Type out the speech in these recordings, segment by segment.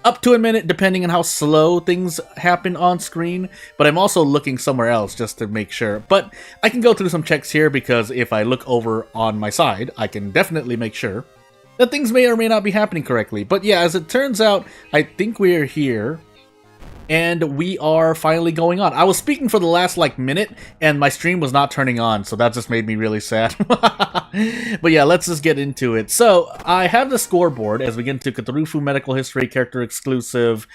up to a minute depending on how slow things happen on screen, but I'm also looking somewhere else just to make sure. But I can go through some checks here because if I look over on my side, I can definitely make sure that things may or may not be happening correctly. But yeah, as it turns out, I think we're here. And we are finally going on. I was speaking for the last, like, minute, and my stream was not turning on, so that just made me really sad. But yeah, let's just get into it. So, I have the scoreboard as we get into Cthulhu Medical History, Character Exclusive,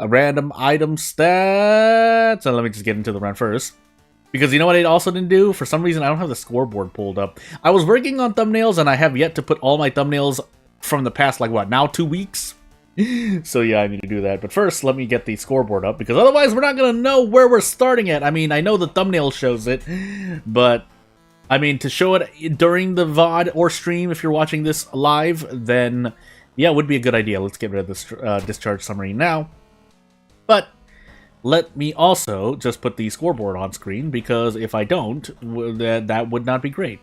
Random Item Stats. So let me just get into the run first. Because you know what I also didn't do? For some reason, I don't have the scoreboard pulled up. I was working on thumbnails, and I have yet to put all my thumbnails from the past, like, what, now 2 weeks? So yeah, I need to do that. But first, let me get the scoreboard up, because otherwise we're not going to know where we're starting at. I mean, I know the thumbnail shows it, but, I mean, to show it during the VOD or stream, if you're watching this live, then, yeah, it would be a good idea. Let's get rid of this discharge summary now. But, let me also just put the scoreboard on screen, because if I don't, that would not be great.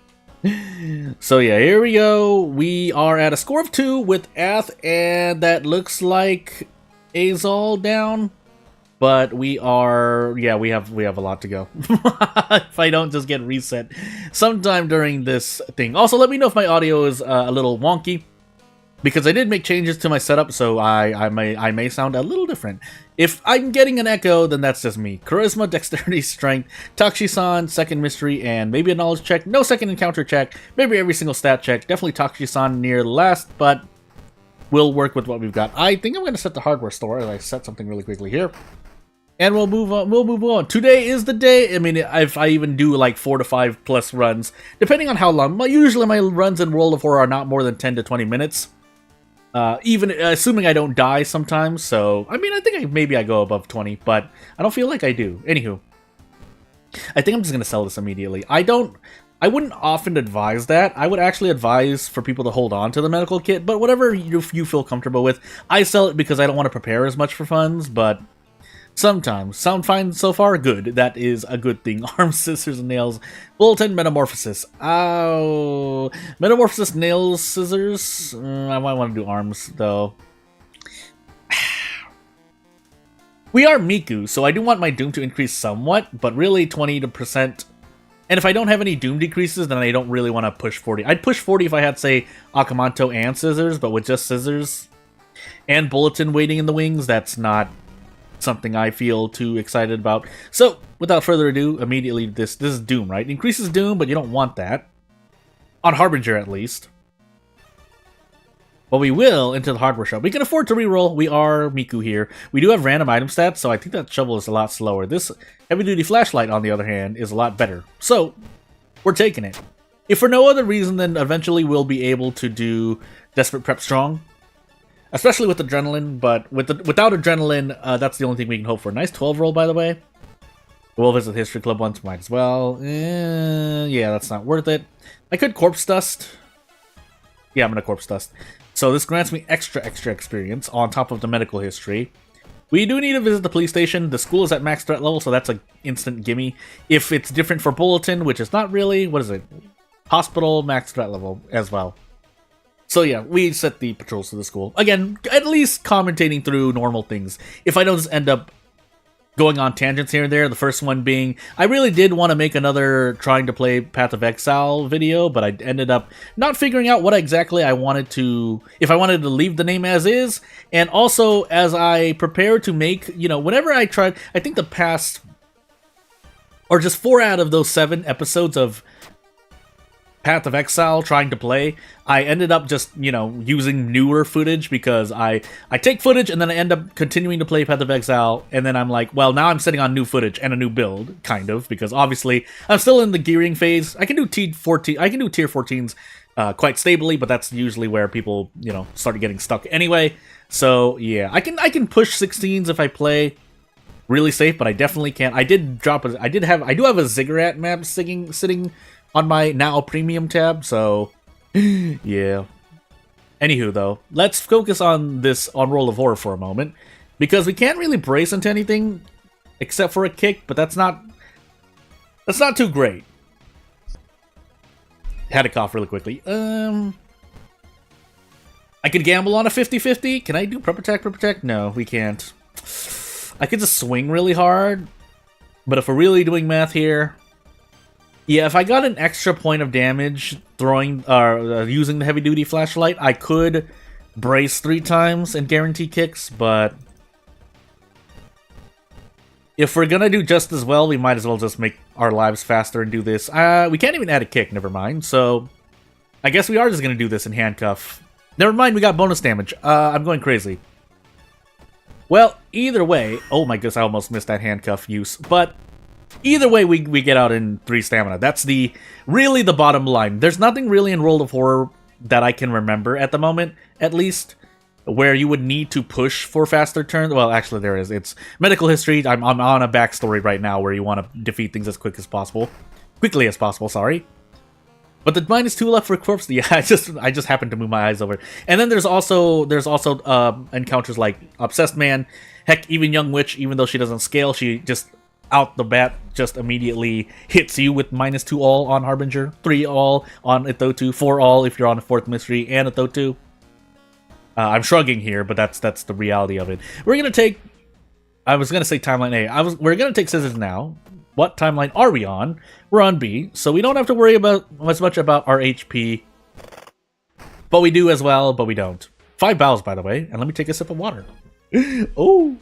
So yeah, here we go. We are at a score of 2 with Ath, and that looks like Azal down. But we are, yeah, we have a lot to go. If I don't just get reset sometime during this thing. Also, let me know if my audio is a little wonky, because I did make changes to my setup, so I may sound a little different. If I'm getting an echo, then that's just me. Charisma, Dexterity, Strength, Takshisan, Second Mystery, and maybe a Knowledge check. No Second Encounter check. Maybe every single stat check. Definitely Takshisan near last, but we'll work with what we've got. I think I'm going to set the hardware store, as I set something really quickly here. And we'll move on. We'll move on. Today is the day. I mean, if I even do like 4 to 5 plus runs, depending on how long. Usually my runs in World of Horror are not more than 10 to 20 minutes. Even assuming I don't die sometimes, so, I mean, I think maybe I go above 20, but I don't feel like I do. Anywho, I think I'm just gonna sell this immediately. I wouldn't often advise that. I would actually advise for people to hold on to the medical kit, but whatever you feel comfortable with. I sell it because I don't want to prepare as much for funds, but sometimes. Sound fine so far? Good. That is a good thing. Arms, scissors, and nails. Bulletin, metamorphosis. Oh. Metamorphosis, nails, scissors. I might want to do arms, though. We are Miku, so I do want my Doom to increase somewhat, but really 20%. And if I don't have any Doom decreases, then I don't really want to push 40. I'd push 40 if I had, say, Akamanto and scissors, but with just scissors and Bulletin waiting in the wings, that's not something I feel too excited about. So, without further ado, immediately this is Doom, right? Increases Doom, but you don't want that. On Harbinger, at least. But we will into the hardware shop. We can afford to reroll. We are Miku here. We do have random item stats, so I think that shovel is a lot slower. This heavy-duty flashlight, on the other hand, is a lot better. So, we're taking it. If for no other reason, then eventually we'll be able to do Desperate Prep Strong. Especially with adrenaline, but without adrenaline, that's the only thing we can hope for. Nice 12 roll, by the way. We'll visit History Club once, might as well. Yeah, that's not worth it. I could Corpse Dust. Yeah, I'm gonna Corpse Dust. So this grants me extra experience on top of the medical history. We do need to visit the police station. The school is at max threat level, so that's an instant gimme. If it's different for Bulletin, which is not really, what is it? Hospital, max threat level as well. So yeah, we set the patrols to the school. Again, at least commentating through normal things. If I don't just end up going on tangents here and there, the first one being, I really did want to make another trying to play Path of Exile video, but I ended up not figuring out what exactly I wanted to, if I wanted to leave the name as is, and also as I prepared to make, you know, whenever I tried, I think the past, or just 4 out of those 7 episodes of Path of Exile trying to play, I ended up just, you know, using newer footage because I take footage and then I end up continuing to play Path of Exile, and then I'm like, well, now I'm sitting on new footage and a new build, kind of, because obviously I'm still in the gearing phase. I can do tier 14s quite stably, but that's usually where people, you know, start getting stuck anyway. So yeah, I can push 16s if I play really safe, but I definitely can't. I do have a Ziggurat map sitting on my now premium tab, so yeah. Anywho, though, let's focus on World of Horror for a moment, because we can't really brace into anything except for a kick, but that's not too great. Had to cough really quickly. I could gamble on a 50-50. Can I do prep attack? No, we can't. I could just swing really hard. But if we're really doing math here... Yeah, if I got an extra point of damage throwing using the heavy-duty flashlight, I could brace 3 times and guarantee kicks, but... If we're gonna do just as well, we might as well just make our lives faster and do this. We can't even add a kick, never mind, so... I guess we are just gonna do this in handcuff. Never mind, we got bonus damage. I'm going crazy. Well, either way... Oh my goodness, I almost missed that handcuff use, but... Either way, we get out in 3 stamina. That's really the bottom line. There's nothing really in World of Horror that I can remember at the moment, at least, where you would need to push for faster turns. Well, actually, there is. It's medical history. I'm on a backstory right now where you want to defeat things as quickly as possible. Sorry. But the -2 left for corpse. Yeah, I just happened to move my eyes over. And then there's also encounters like Obsessed Man. Heck, even Young Witch, even though she doesn't scale, she just out the bat just immediately hits you with -2 all on Harbinger, 3 all on Ithotu, 4 all if you're on the 4th mystery and Ithotu. I'm shrugging here, but that's the reality of it. We're gonna take... I was gonna say timeline A. We're gonna take scissors now. What timeline are we on? We're on B, so we don't have to worry about as much about our HP. But we do as well, but we don't. 5 bows, by the way, and let me take a sip of water. Oh!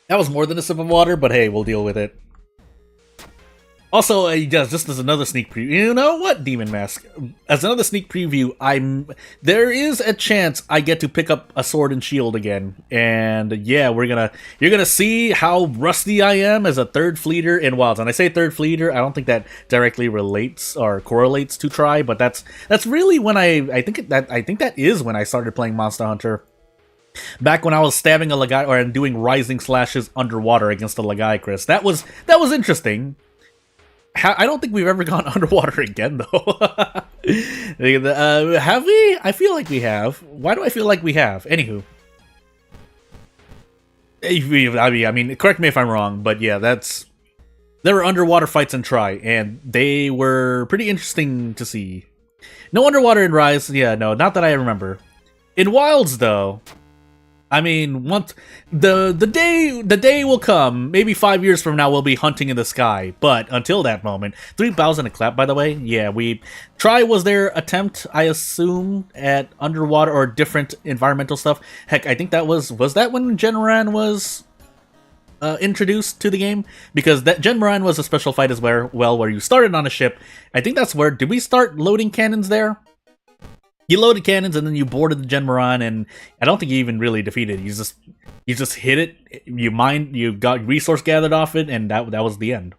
That was more than a sip of water, but hey, we'll deal with it. Also, just as another sneak preview, you know what, Demon Mask? As another sneak preview, there is a chance I get to pick up a sword and shield again, and yeah, you're gonna see how rusty I am as a 3rd fleeter in Wilds. And I say 3rd fleeter, I don't think that directly relates or correlates to try, but that's really when I think that is when I started playing Monster Hunter. Back when I was stabbing a Lagai or doing rising slashes underwater against the Lagai, Chris. That was interesting. I don't think we've ever gone underwater again, though. Have we? I feel like we have. Why do I feel like we have? Anywho. I mean, correct me if I'm wrong, but yeah, there were underwater fights in Tri, and they were pretty interesting to see. No underwater in Rise, yeah, no, not that I remember. In Wilds, though... I mean, once the day will come. Maybe 5 years from now, we'll be hunting in the sky. But until that moment, 3 bows and a clap. By the way, yeah, Try was their attempt, I assume, at underwater or different environmental stuff. Heck, I think that was that when Genran was introduced to the game, because that Genran was a special fight as well, where you started on a ship. I think that's where did we start loading cannons there? You loaded cannons and then you boarded the Genmaran, and I don't think you even really defeated it. You just hit it. You got resource gathered off it, and that was the end.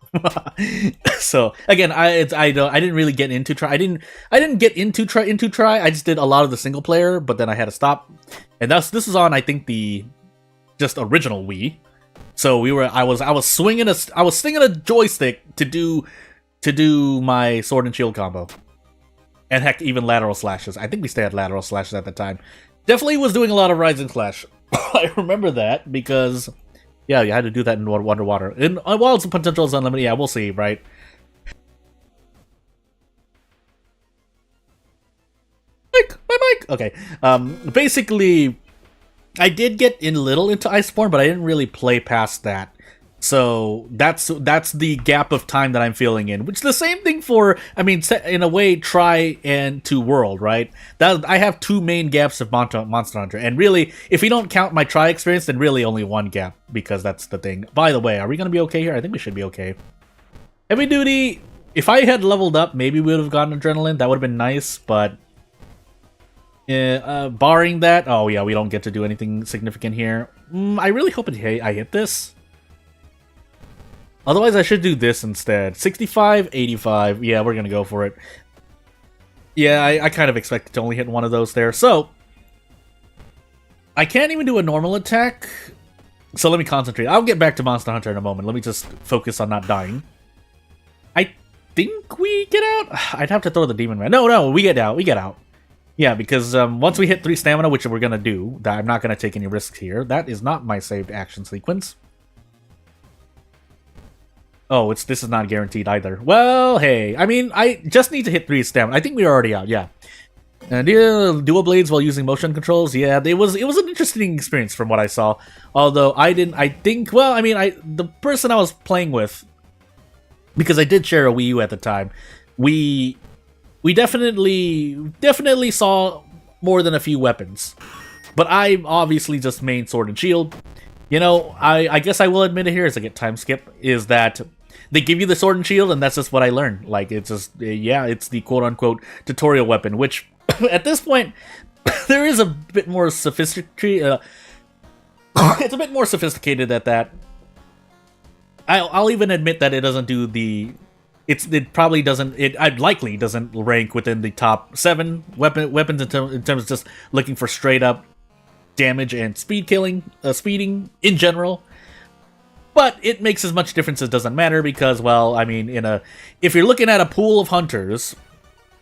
So again, I didn't really get into Try. I didn't get into Try. I just did a lot of the single player, but then I had to stop. And this was on, I think, the just original Wii. So I was swinging a joystick to do my sword and shield combo. And heck, even lateral slashes. I think we stayed at lateral slashes at the time. Definitely was doing a lot of rising slash. I remember that because, yeah, you had to do that in underwater. In Wilds, the potential is unlimited. Yeah, we'll see, right? My mic. Okay. Basically, I did get in a little into Iceborne, but I didn't really play past that. So that's the gap of time that I'm feeling in, which is the same thing for, I mean, in a way, Try and 2 World, right? I have 2 main gaps of Monster Hunter, and really, if you don't count my Try experience, then really only 1 gap, because that's the thing. By the way, are we going to be okay here? I think we should be okay. Heavy Duty, if I had leveled up, maybe we would have gotten Adrenaline. That would have been nice, but barring that, oh yeah, we don't get to do anything significant here. I really hope I hit this. Otherwise, I should do this instead. 65, 85. Yeah, we're going to go for it. Yeah, I kind of expected to only hit one of those there. So, I can't even do a normal attack. So let me concentrate. I'll get back to Monster Hunter in a moment. Let me just focus on not dying. I think we get out? I'd have to throw the Demon Man. No, we get out. We get out. Yeah, because once we hit 3 stamina, which we're going to do, I'm not going to take any risks here. That is not my saved action sequence. Oh, this is not guaranteed either. Well, hey, I mean, I just need to hit 3 stamina. I think we're already out, yeah. And dual blades while using motion controls, yeah, it was an interesting experience from what I saw. Although the person I was playing with, because I did share a Wii U at the time, we definitely saw more than a few weapons. But I obviously just main sword and shield. You know, I guess I will admit it here as I get time skip, is that they give you the sword and shield, and that's just what I learned. Like, it's just, yeah, it's the quote-unquote tutorial weapon, which, at this point, there is a bit more sophisticated, it's a bit more sophisticated at that. I'll even admit that it doesn't do the, it probably doesn't, it likely doesn't rank within the top 7 weapons in terms of just looking for straight-up damage and speeding in general. But it makes as much difference as doesn't matter because, well, I mean, if you're looking at a pool of hunters,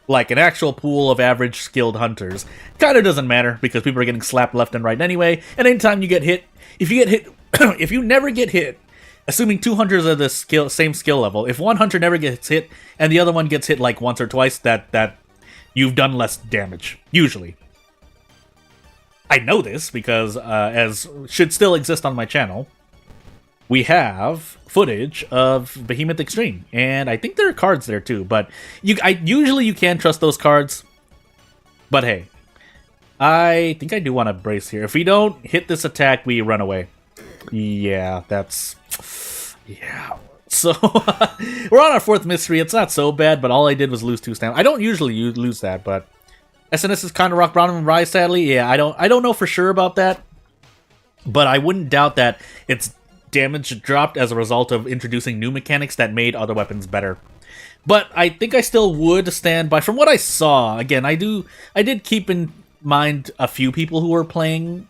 like an actual pool of average skilled hunters, kind of doesn't matter because people are getting slapped left and right anyway. And anytime you get hit, if you never get hit, assuming 2 hunters are the same skill level, if one hunter never gets hit and the other one gets hit like once or twice, that you've done less damage, usually. I know this because, as should still exist on my channel, we have footage of Behemoth Extreme, and I think there are cards there too, but usually you can trust those cards. But hey, I think I do want to brace here. If we don't hit this attack, we run away. Yeah, yeah. So, we're on our 4th mystery. It's not so bad, but all I did was lose 2 stamina. I don't usually lose that, but SNS is kind of rock bottom and rise, sadly. Yeah, I don't know for sure about that, but I wouldn't doubt that its damage dropped as a result of introducing new mechanics that made other weapons better. But I think I still would stand by. From what I saw, again, I did keep in mind a few people who were playing.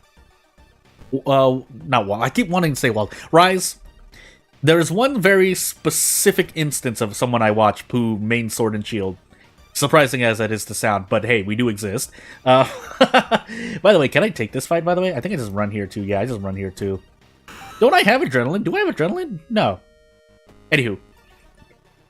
Not Wall. I keep wanting to say Wall. Rise. There's one very specific instance of someone I watch who main sword and shield. Surprising as that is to sound, but hey, we do exist. By the way, can I take this fight, by the way? I think I just run here too. Yeah, I just run here too. Don't I have adrenaline? Do I have adrenaline? No. Anywho.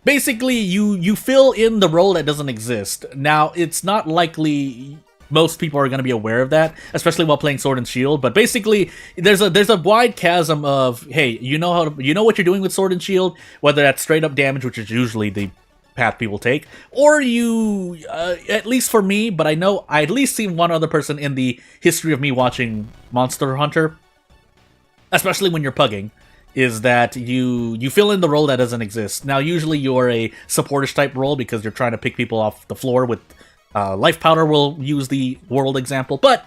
Basically, you fill in the role that doesn't exist. Now, it's not likely most people are going to be aware of that, especially while playing Sword and Shield, but basically, there's a wide chasm of, hey, you know what you're doing with Sword and Shield, whether that's straight up damage, which is usually the path people take, or you, at least for me, but I know I at least seen one other person in the history of me watching Monster Hunter, especially when you're pugging, is that you fill in the role that doesn't exist. Now, usually you're a supportish type role because you're trying to pick people off the floor with life powder. We'll use the world example, but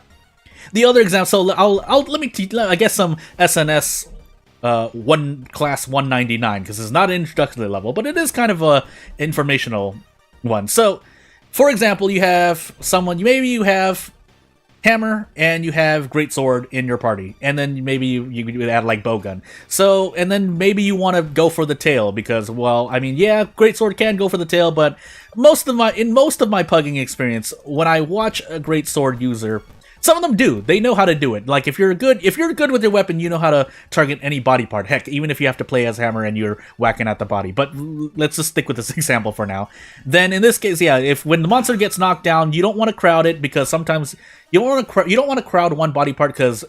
the other example. So let me teach, I guess, some SNS class 199 because it's not an introductory level, but it is kind of a informational one. So, for example, you have someone. Maybe you have hammer and you have greatsword in your party, and then maybe you add like bowgun. So, and then maybe you want to go for the tail because, well, I mean, yeah, greatsword can go for the tail, but in most of my pugging experience, when I watch a greatsword user, some of them do. They know how to do it. Like if you're good with your weapon, you know how to target any body part. Heck, even if you have to play as hammer and you're whacking at the body. But let's just stick with this example for now. Then in this case, yeah, when the monster gets knocked down, you don't want to crowd it because sometimes you don't want to crowd one body part because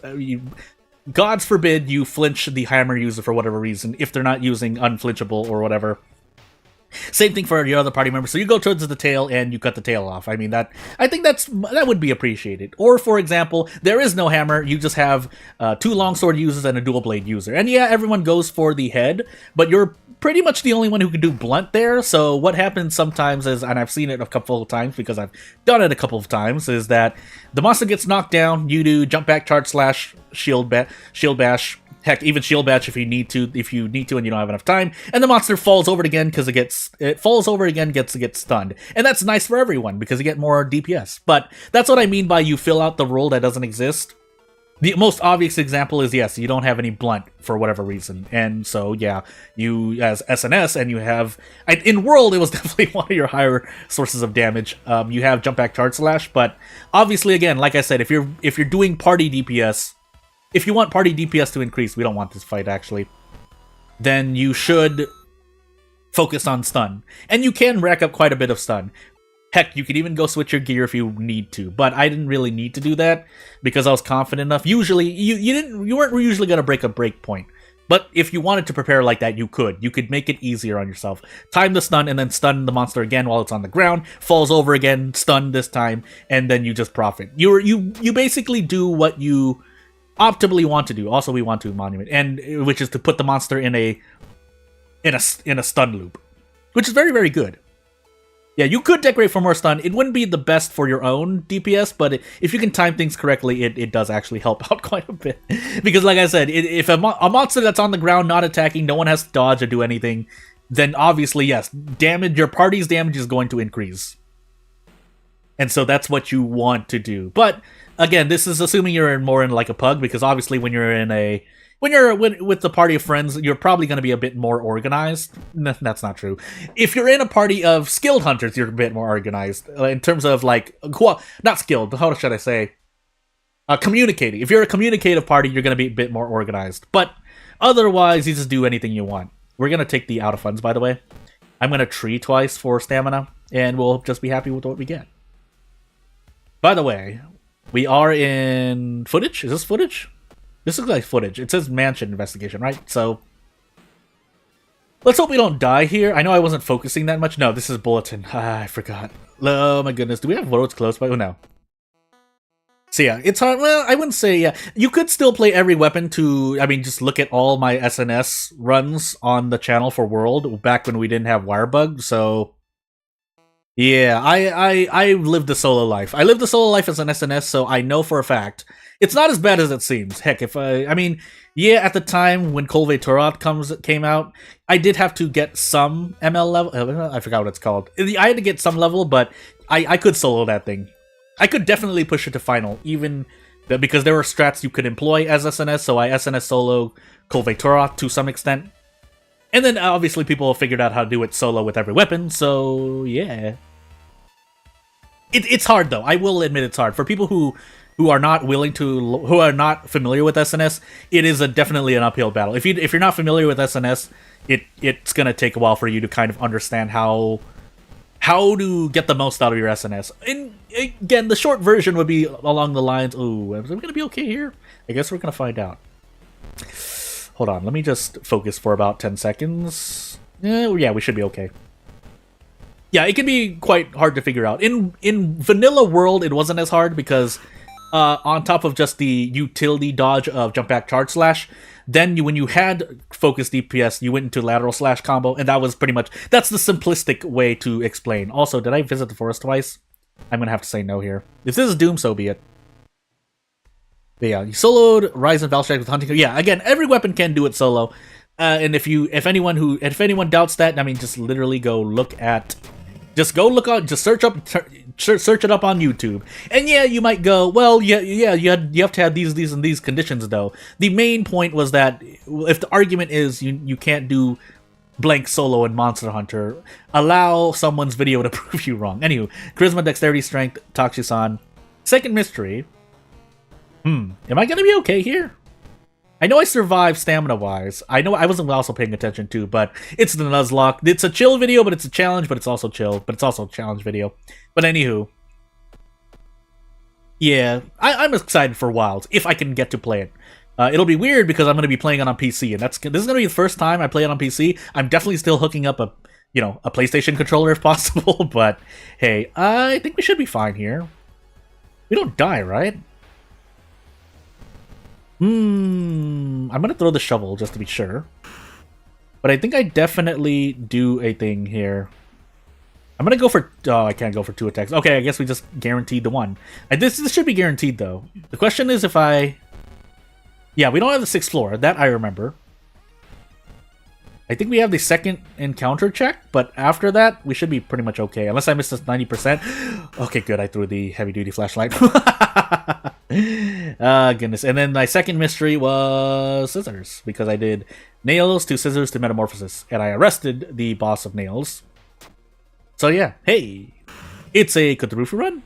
gods forbid you flinch the hammer user for whatever reason if they're not using unflinchable or whatever. Same thing for your other party members. So you go towards the tail and you cut the tail off. I mean, I think that would be appreciated. Or, for example, there is no hammer. You just have 2 longsword users and a dual blade user. And yeah, everyone goes for the head, but you're pretty much the only one who can do blunt there. So what happens sometimes is, and I've seen it a couple of times because I've done it a couple of times, is that the monster gets knocked down. You do jump back, charge slash, shield bash. Heck, even shield bash if you need to and you don't have enough time, and the monster falls over it again because it falls over again, gets stunned, and that's nice for everyone because you get more DPS. But that's what I mean by you fill out the role that doesn't exist. The most obvious example is, yes, you don't have any blunt for whatever reason, and so yeah, you as SNS and you have in world it was definitely one of your higher sources of damage. You have jump back, charge slash, but obviously again, like I said, if you're doing party DPS. If you want party DPS to increase, we don't want this fight actually, then you should focus on stun. And you can rack up quite a bit of stun. Heck, you could even go switch your gear if you need to, but I didn't really need to do that because I was confident enough. Usually, you weren't usually going to break a break point. But if you wanted to prepare like that, you could. You could make it easier on yourself. Time the stun and then stun the monster again while it's on the ground. Falls over again, stun this time, and then you just profit. You basically do what you optimally want to do. Also, we want to monument, and which is to put the monster in a stun loop, which is very, very good. Yeah, you could decorate for more stun. It wouldn't be the best for your own DPS, but if you can time things correctly, it does actually help out quite a bit. Because like I said, if a monster that's on the ground not attacking, no one has to dodge or do anything, then obviously, yes, your party's damage is going to increase. And so that's what you want to do. But again, this is assuming you're more in like a pug, because obviously when you're with the party of friends, you're probably going to be a bit more organized. That's not true. If you're in a party of skilled hunters, you're a bit more organized. In terms of, like, not skilled, how should I say? Communicating. If you're a communicative party, you're going to be a bit more organized. But otherwise, you just do anything you want. We're going to take the out of funds, by the way. I'm going to tree twice for stamina, and we'll just be happy with what we get. By the way, we are in footage? Is this footage? This looks like footage. It says mansion investigation, right? So let's hope we don't die here. I know I wasn't focusing that much. No, this is bulletin. I forgot. Oh my goodness. Do we have roads close by? Oh no. So yeah, it's hard. Well, I wouldn't say, yeah. You could still play every weapon to, I mean, just look at all my SNS runs on the channel for World back when we didn't have Wirebug. So yeah, I lived the solo life. I lived the solo life as an SNS, so I know for a fact it's not as bad as it seems. Heck, I mean, yeah, at the time when Kolve Turat came out, I did have to get some ML level. I forgot what it's called. I had to get some level, but I could solo that thing. I could definitely push it to final, even because there were strats you could employ as SNS, so I SNS solo Kolve Turat to some extent. And then obviously people figured out how to do it solo with every weapon, so yeah. It's hard though. I will admit it's hard for people who are not familiar with SNS. It is definitely an uphill battle. If you're not familiar with SNS, it's gonna take a while for you to kind of understand how to get the most out of your SNS. And again, the short version would be along the lines, "Ooh, am I gonna be okay here?" I guess we're gonna find out. Hold on, let me just focus for about 10 seconds. Yeah, we should be okay. Yeah, it can be quite hard to figure out. In vanilla world, it wasn't as hard because on top of just the utility dodge of jump back charge slash, then when you had focus DPS, you went into lateral slash combo, and that was pretty much, that's the simplistic way to explain. Also, did I visit the forest twice? I'm gonna have to say no here. If this is Doom, so be it. But yeah, you soloed Rise and Valstrike with hunting. Yeah, again, every weapon can do it solo. And if anyone doubts that, I mean, just literally go look at, just search it up on YouTube. And yeah, you might go, well, yeah, you have to have these and these conditions though. The main point was that if the argument is you can't do blank solo in Monster Hunter, allow someone's video to prove you wrong. Anywho, Charisma, Dexterity, Strength, Takshisan. Second mystery. Am I gonna be okay here? I know I survived stamina-wise. I know I wasn't also paying attention too, but it's the Nuzlocke. It's a chill video, but it's a challenge, but it's also chill, but it's also a challenge video. But anywho. Yeah, I'm excited for Wilds, if I can get to play it. It'll be weird because I'm going to be playing it on PC, and this is going to be the first time I play it on PC. I'm definitely still hooking up a PlayStation controller if possible, but hey, I think we should be fine here. We don't die, right? I'm gonna throw the shovel just to be sure. But I think I definitely do a thing here. I'm gonna go for... Oh, I can't go for 2 attacks. Okay, I guess we just guaranteed the 1. This should be guaranteed, though. The question is if I... Yeah, we don't have the 6th floor. That I remember. I think we have the 2nd encounter check, but after that, we should be pretty much okay. Unless I missed this 90%. Okay, good. I threw the heavy-duty flashlight. Goodness. And then my second mystery was scissors, because I did nails to scissors to metamorphosis, and I arrested the boss of nails. So yeah, hey, it's a Cthulhu run.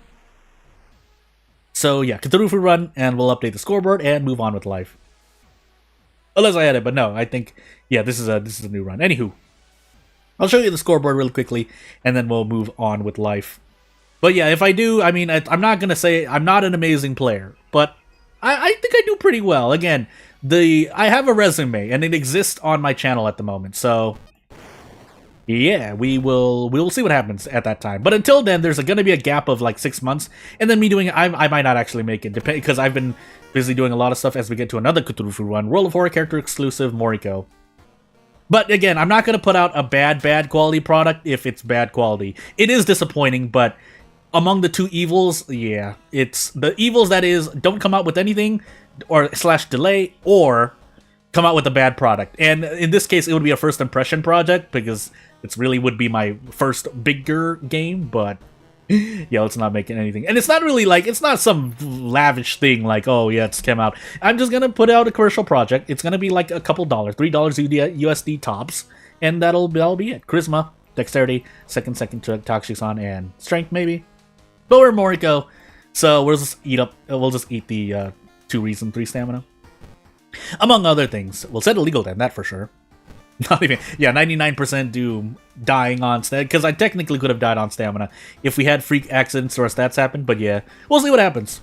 So yeah, Cthulhu run, and we'll update the scoreboard and move on with life. Unless I had it, but no, I think, yeah, this is a new run. Anywho. I'll show you the scoreboard real quickly, and then we'll move on with life. But yeah, if I do, I mean, I'm not going to say I'm not an amazing player, but I think I do pretty well. Again, I have a resume, and it exists on my channel at the moment, so yeah, we'll see what happens at that time. But until then, there's going to be a gap of like 6 months, and then me doing I might not actually make it, because I've been busy doing a lot of stuff as we get to another Cthulhu run, World of Horror character exclusive, Moriko. But again, I'm not going to put out a bad quality product if it's bad quality. It is disappointing, but among the two evils, yeah, it's the evils that is don't come out with anything or / delay, or come out with a bad product. And in this case, it would be a first impression project because it really would be my first bigger game, but yeah, let's not make it anything. And it's not really like, it's not some lavish thing like, oh yeah, it's come out. I'm just gonna put out a commercial project. It's gonna be like a couple dollars, $3 USD tops, and that'll be it. Charisma, Dexterity, second Takshisan, and Strength maybe. But we're Moriko, so we'll just eat the 2 reason, 3 stamina. Among other things. We'll set illegal then, that for sure. Not even, yeah, 99% doom dying on stamina, because I technically could have died on stamina if we had freak accidents or stats happen, but yeah, we'll see what happens.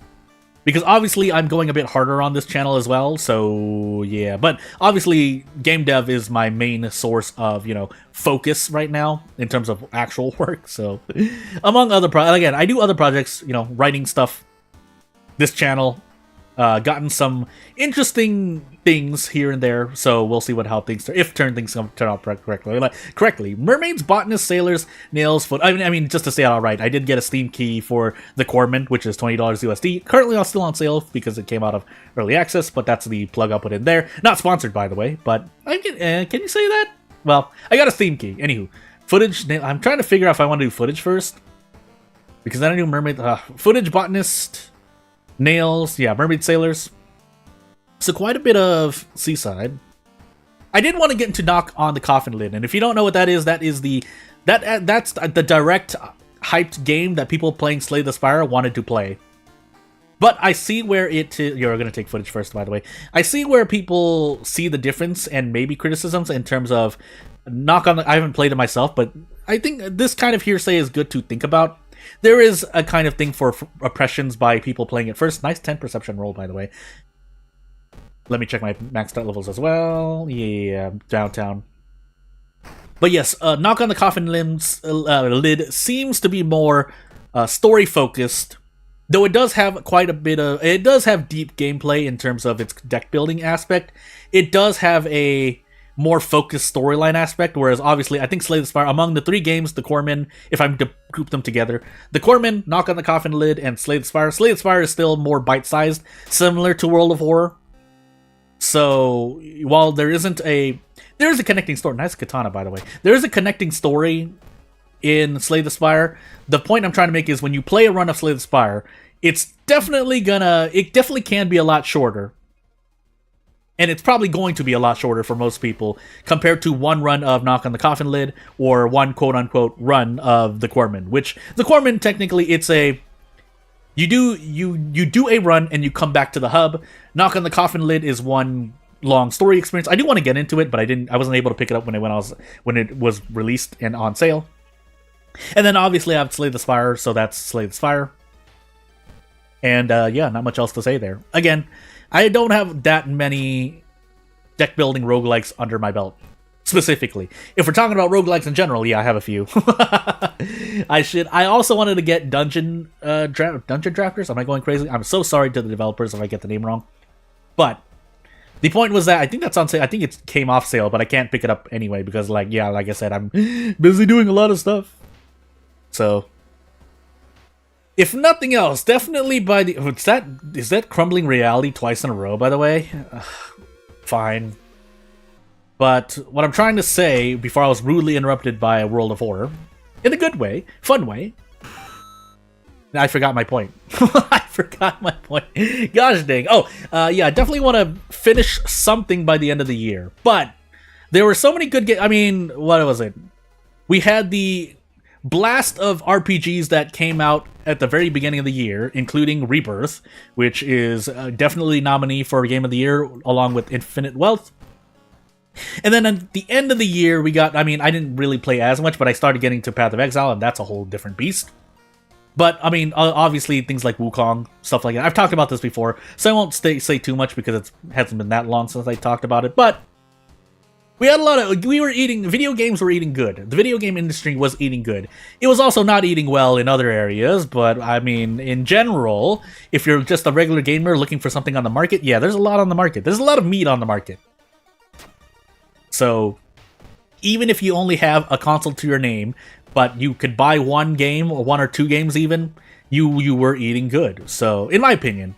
Because obviously I'm going a bit harder on this channel as well, so yeah. But obviously game dev is my main source of, focus right now in terms of actual work, so among other again, I do other projects, writing stuff, this channel, gotten some interesting things here and there, so we'll see how things turn out correctly. Mermaids, botanists, sailors, nails, foot. I mean, just to say it all right, I did get a Steam key for the Corpsman, which is $20 USD. Currently, still on sale because it came out of early access, but that's the plug I'll put in there. Not sponsored, by the way, but can you say that? Well, I got a Steam key. Anywho, footage. I'm trying to figure out if I want to do footage first, because then I do mermaid, footage, botanist, nails, yeah, mermaid, sailors. So quite a bit of seaside. I did want to get into Knock on the Coffin Lid, and if you don't know what that is that's the direct hyped game that people playing Slay the Spire wanted to play. But I see where you're gonna take footage first, by the way. I see where people see the difference and maybe criticisms in terms of Knock on the. I haven't played it myself, but I think this kind of hearsay is good to think about. There is a kind of thing for oppressions by people playing it first. Nice 10 perception roll, by the way. Let me check my maxed out levels as well. Yeah, downtown. But yes, Knock on the Coffin Lid seems to be more story-focused, though it does have quite a bit of... It does have deep gameplay in terms of its deck-building aspect. It does have a more focused storyline aspect, whereas obviously I think Slay the Spire, among the 3 games, the Corpsman, if I'm to group them together, the Corpsman, Knock on the Coffin Lid, and Slay the Spire is still more bite-sized, similar to World of Horror. So while there is a connecting story. Nice katana, by the way. There is a connecting story in Slay the Spire. The point I'm trying to make is when you play a run of Slay the Spire, it definitely can be a lot shorter. And it's probably going to be a lot shorter for most people compared to one run of Knock on the Coffin Lid or one quote-unquote run of the Corpsman, which the Corpsman technically it's a you do a run and you come back to the hub. Knock on the Coffin Lid is one long story experience. I do want to get into it, but I wasn't able to pick it up when it was released and on sale. And then obviously I have Slay the Spire, so that's Slay the Spire. And yeah, not much else to say there. Again, I don't have that many deck building roguelikes under my belt. Specifically. If we're talking about roguelikes in general, yeah, I have a few. I also wanted to get Dungeon Drafters. Am I going crazy? I'm so sorry to the developers if I get the name wrong. But the point was that I think that's on sale. I think it came off sale, but I can't pick it up anyway because, like I said, I'm busy doing a lot of stuff. So, if nothing else, definitely by the... Is that Crumbling Reality twice in a row, by the way? Fine. But what I'm trying to say, before I was rudely interrupted by a World of Horror, in a good way, fun way, I forgot my point. I forgot my point. Gosh dang. Oh, yeah, I definitely want to finish something by the end of the year. But there were so many good games. I mean, what was it? We had the blast of RPGs that came out at the very beginning of the year, including Rebirth, which is definitely nominee for Game of the Year, along with Infinite Wealth. And then at the end of the year, we got, I mean, I didn't really play as much, but I started getting to Path of Exile, and that's a whole different beast. But, I mean, obviously, things like Wukong, stuff like that. I've talked about this before, so I won't say too much because it hasn't been that long since I talked about it. But we had a lot of, video games were eating good. The video game industry was eating good. It was also not eating well in other areas, but, I mean, in general, if you're just a regular gamer looking for something on the market, yeah, there's a lot on the market. There's a lot of meat on the market. So, even if you only have a console to your name, but you could buy one game, or one or two games even, you were eating good. So, in my opinion,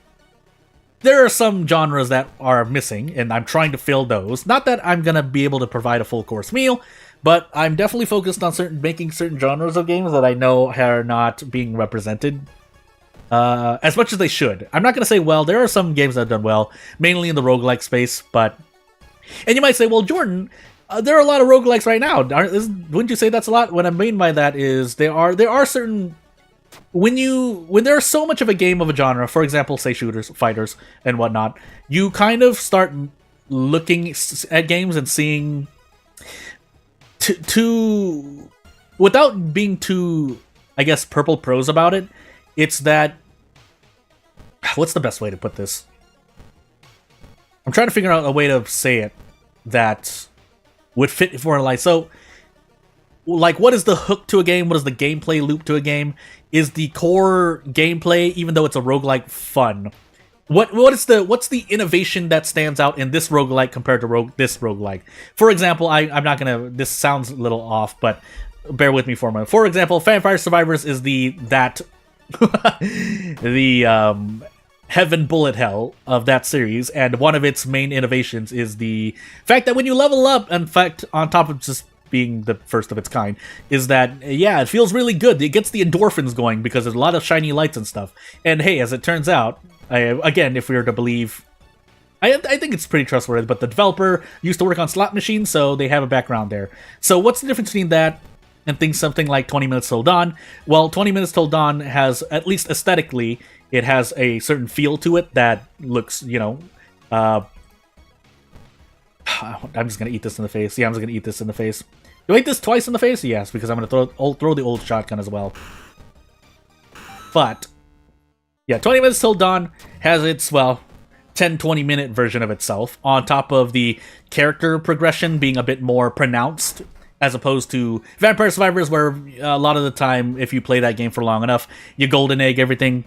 there are some genres that are missing, and I'm trying to fill those. Not that I'm going to be able to provide a full-course meal, but I'm definitely focused on making certain genres of games that I know are not being represented as much as they should. I'm not going to say, well, there are some games that have done well, mainly in the roguelike space, but... And you might say, well, Jordan, there are a lot of roguelikes right now. Wouldn't you say that's a lot? What I mean by that is there are certain... When there's so much of a game of a genre, for example, say shooters, fighters, and whatnot, you kind of start looking at games and seeing... without being too, I guess, purple prose about it, it's that... What's the best way to put this? I'm trying to figure out a way to say it that would fit for a life. So, like, what is the hook to a game? What is the gameplay loop to a game? Is the core gameplay, even though it's a roguelike, fun? What's the innovation that stands out in this roguelike compared to this roguelike? For example, I'm not gonna. This sounds a little off, but bear with me for a moment. For example, Vampire Survivors is the Heaven Bullet Hell of that series, and one of its main innovations is the fact that when you level up, in fact, on top of just being the first of its kind, is that, yeah, it feels really good. It gets the endorphins going because there's a lot of shiny lights and stuff. And hey, as it turns out, again, if we were to believe... I think it's pretty trustworthy, but the developer used to work on slot machines, so they have a background there. So what's the difference between that and something like 20 Minutes Till Dawn? Well, 20 Minutes Till Dawn has, at least aesthetically, it has a certain feel to it that looks, you know... I'm just going to eat this in the face. Yeah, I'm just going to eat this in the face. Do I eat this twice in the face? Yes, because I'm going to throw the old shotgun as well. But, yeah, 20 Minutes Till Dawn has its, well, 10-20 minute version of itself, on top of the character progression being a bit more pronounced, as opposed to Vampire Survivors, where a lot of the time, if you play that game for long enough, you golden egg everything.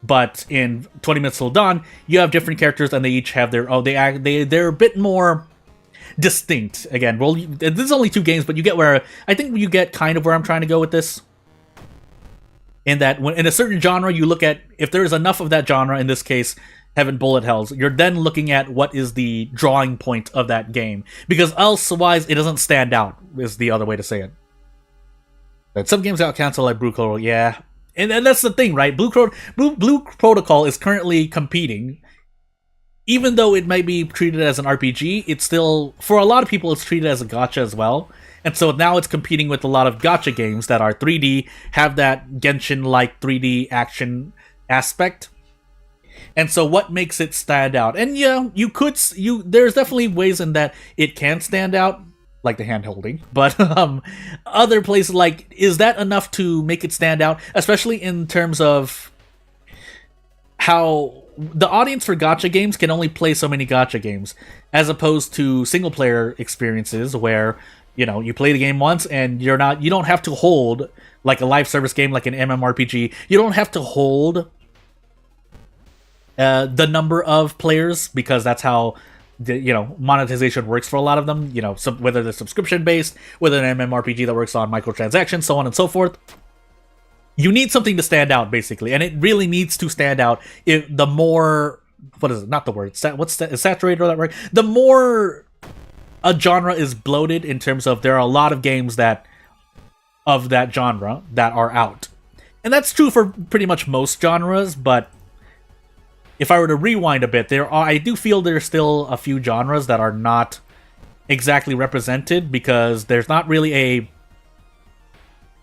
But in 20 Minutes Till Dawn, you have different characters, and they each have their... Oh, they're a bit more distinct. Again, well, this is only 2 games, but you get where... I think you get kind of where I'm trying to go with this. In that, when in a certain genre, you look at... If there is enough of that genre, in this case, Heaven Bullet Hells, you're then looking at what is the drawing point of that game. Because elsewise, it doesn't stand out, is the other way to say it. But some games got canceled, like Blue Protocol, yeah... And that's the thing, right? Blue Protocol is currently competing. Even though it might be treated as an RPG, it's still... For a lot of people, it's treated as a gacha as well. And so now it's competing with a lot of gacha games that are 3D, have that Genshin-like 3D action aspect. And so what makes it stand out? And yeah, there's definitely ways in that it can stand out, like the hand-holding, but other places, like, is that enough to make it stand out? Especially in terms of how the audience for gacha games can only play so many gacha games, as opposed to single-player experiences where, you know, you play the game once and you don't have to hold, like a live service game, like an MMORPG, you don't have to hold the number of players, because that's how monetization works for a lot of them, whether they're subscription based, whether an MMORPG that works on microtransactions, so on and so forth. You need something to stand out, basically, and it really needs to stand out. If the more, what is it? Not the word. Is saturated or that word? The more a genre is bloated in terms of there are a lot of games of that genre that are out, and that's true for pretty much most genres, but if I were to rewind a bit, I do feel there's still a few genres that are not exactly represented, because there's not really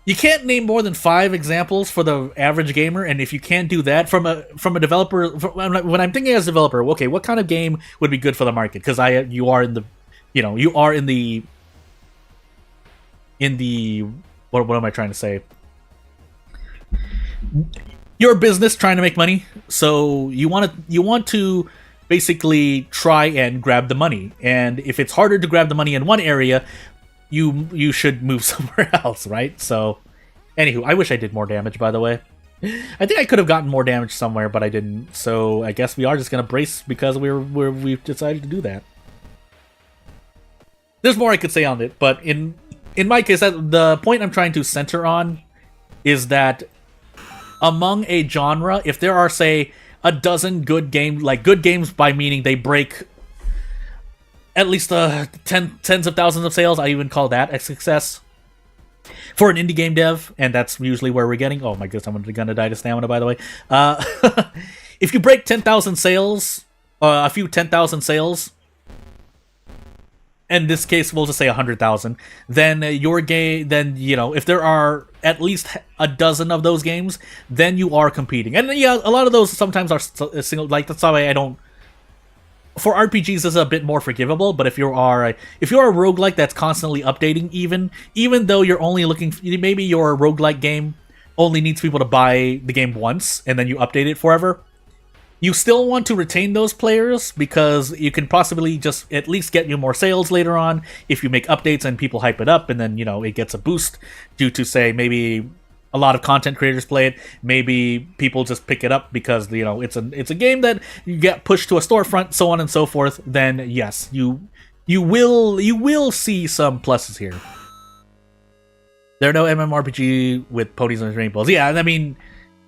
you can't name more than 5 examples for the average gamer, and if you can't do that from a developer, when I'm thinking as a developer, okay, what kind of game would be good for the market? Because you are in the you know, you are in the what am I trying to say? You're a business trying to make money, so you want to basically try and grab the money. And if it's harder to grab the money in one area, you should move somewhere else, right? So, anywho, I wish I did more damage, by the way. I think I could have gotten more damage somewhere, but I didn't. So I guess we are just gonna brace because we've decided to do that. There's more I could say on it, but in my case, the point I'm trying to center on is that among a genre, if there are, say, a dozen good games, like good games by meaning they break at least tens of thousands of sales, I even call that a success for an indie game dev, and that's usually where we're getting. Oh my goodness, I'm gonna die to stamina, by the way. If you break 10,000 sales, a few 10,000 sales, in this case, we'll just say 100,000. Then your game, then you know, if there are at least a dozen of those games, then you are competing. And yeah, a lot of those sometimes are single. Like that's why I don't. For RPGs, this is a bit more forgivable. But if you're a roguelike that's constantly updating, even though you're only looking, maybe your roguelike game only needs people to buy the game once and then you update it forever. You still want to retain those players because you can possibly just at least get you more sales later on if you make updates and people hype it up, and then, you know, it gets a boost due to, say, maybe a lot of content creators play it. Maybe people just pick it up because, you know, it's a game that you get pushed to a storefront, so on and so forth. Then yes, you will see some pluses here. There are no MMORPG with ponies and rainbows. Yeah, I mean,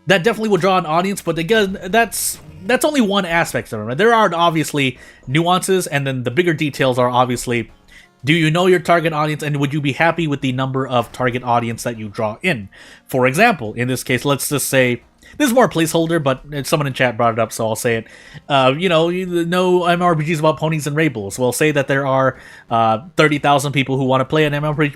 that definitely will draw an audience, but again, that's only one aspect of it. Right? There are obviously nuances, and then the bigger details are obviously, do you know your target audience, and would you be happy with the number of target audience that you draw in? For example, in this case, let's just say, this is more a placeholder, but someone in chat brought it up, so I'll say it. You know MMORPGs about ponies and rainbows. Well, say that there are 30,000 people who want to play an MMORPG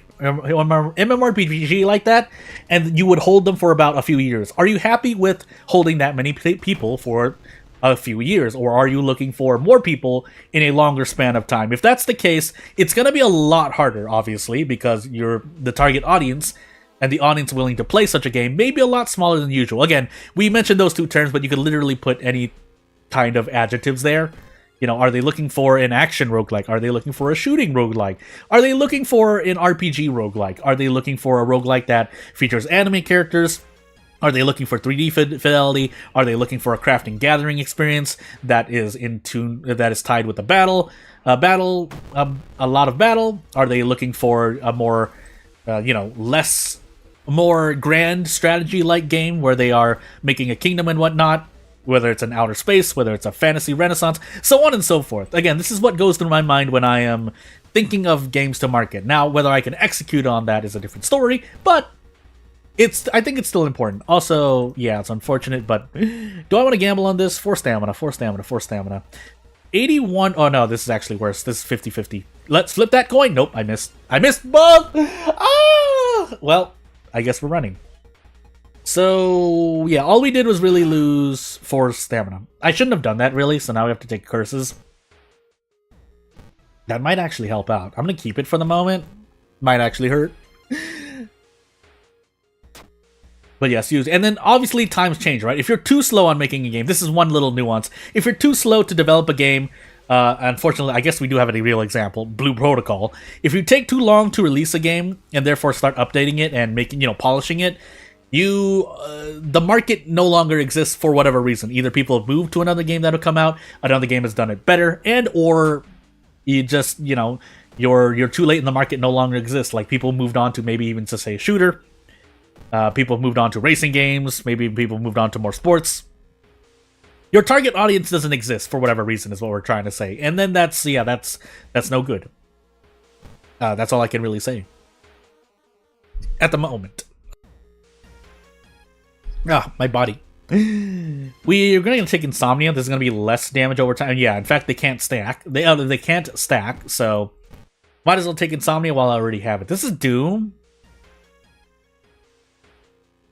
like that, and you would hold them for about a few years. Are you happy with holding that many people for a few years, or are you looking for more people in a longer span of time? If that's the case, it's going to be a lot harder, obviously, because the target audience and the audience willing to play such a game may be a lot smaller than usual. Again, we mentioned those two terms, but you could literally put any kind of adjectives there. You know, are they looking for an action roguelike? Are they looking for a shooting roguelike? Are they looking for an RPG roguelike? Are they looking for a roguelike that features anime characters? Are they looking for 3D fidelity? Are they looking for a crafting gathering experience that is that is tied with a battle? A lot of battle? Are they looking for a more, more grand strategy-like game where they are making a kingdom and whatnot? Whether it's an outer space, whether it's a fantasy renaissance, so on and so forth. Again, this is what goes through my mind when I am thinking of games to market. Now, whether I can execute on that is a different story, but I think it's still important. Also, yeah, it's unfortunate, but do I want to gamble on this? 4 stamina, 4 stamina, 4 stamina. 81, oh no, this is actually worse. This is 50-50. Let's flip that coin. Nope, I missed. I missed both! Ah! Well, I guess we're running. So, yeah, all we did was really lose 4 stamina. I shouldn't have done that, really, so now we have to take curses. That might actually help out. I'm gonna keep it for the moment. Might actually hurt. But yes, use. And then obviously times change, right? If you're too slow on making a game, this is one little nuance. If you're too slow to develop a game, unfortunately, I guess we do have a real example, Blue Protocol. If you take too long to release a game and therefore start updating it and making, polishing it, the market no longer exists for whatever reason. Either people have moved to another game that'll come out, another game has done it better, and or you just, you're too late and the market no longer exists. Like people moved on to maybe even to say a shooter. People have moved on to racing games. Maybe people moved on to more sports. Your target audience doesn't exist for whatever reason is what we're trying to say. And then that's no good. That's all I can really say. At the moment. My body. We're going to take Insomnia. There's going to be less damage over time. Yeah, in fact, they can't stack. They can't stack, so might as well take Insomnia while I already have it. This is Doom.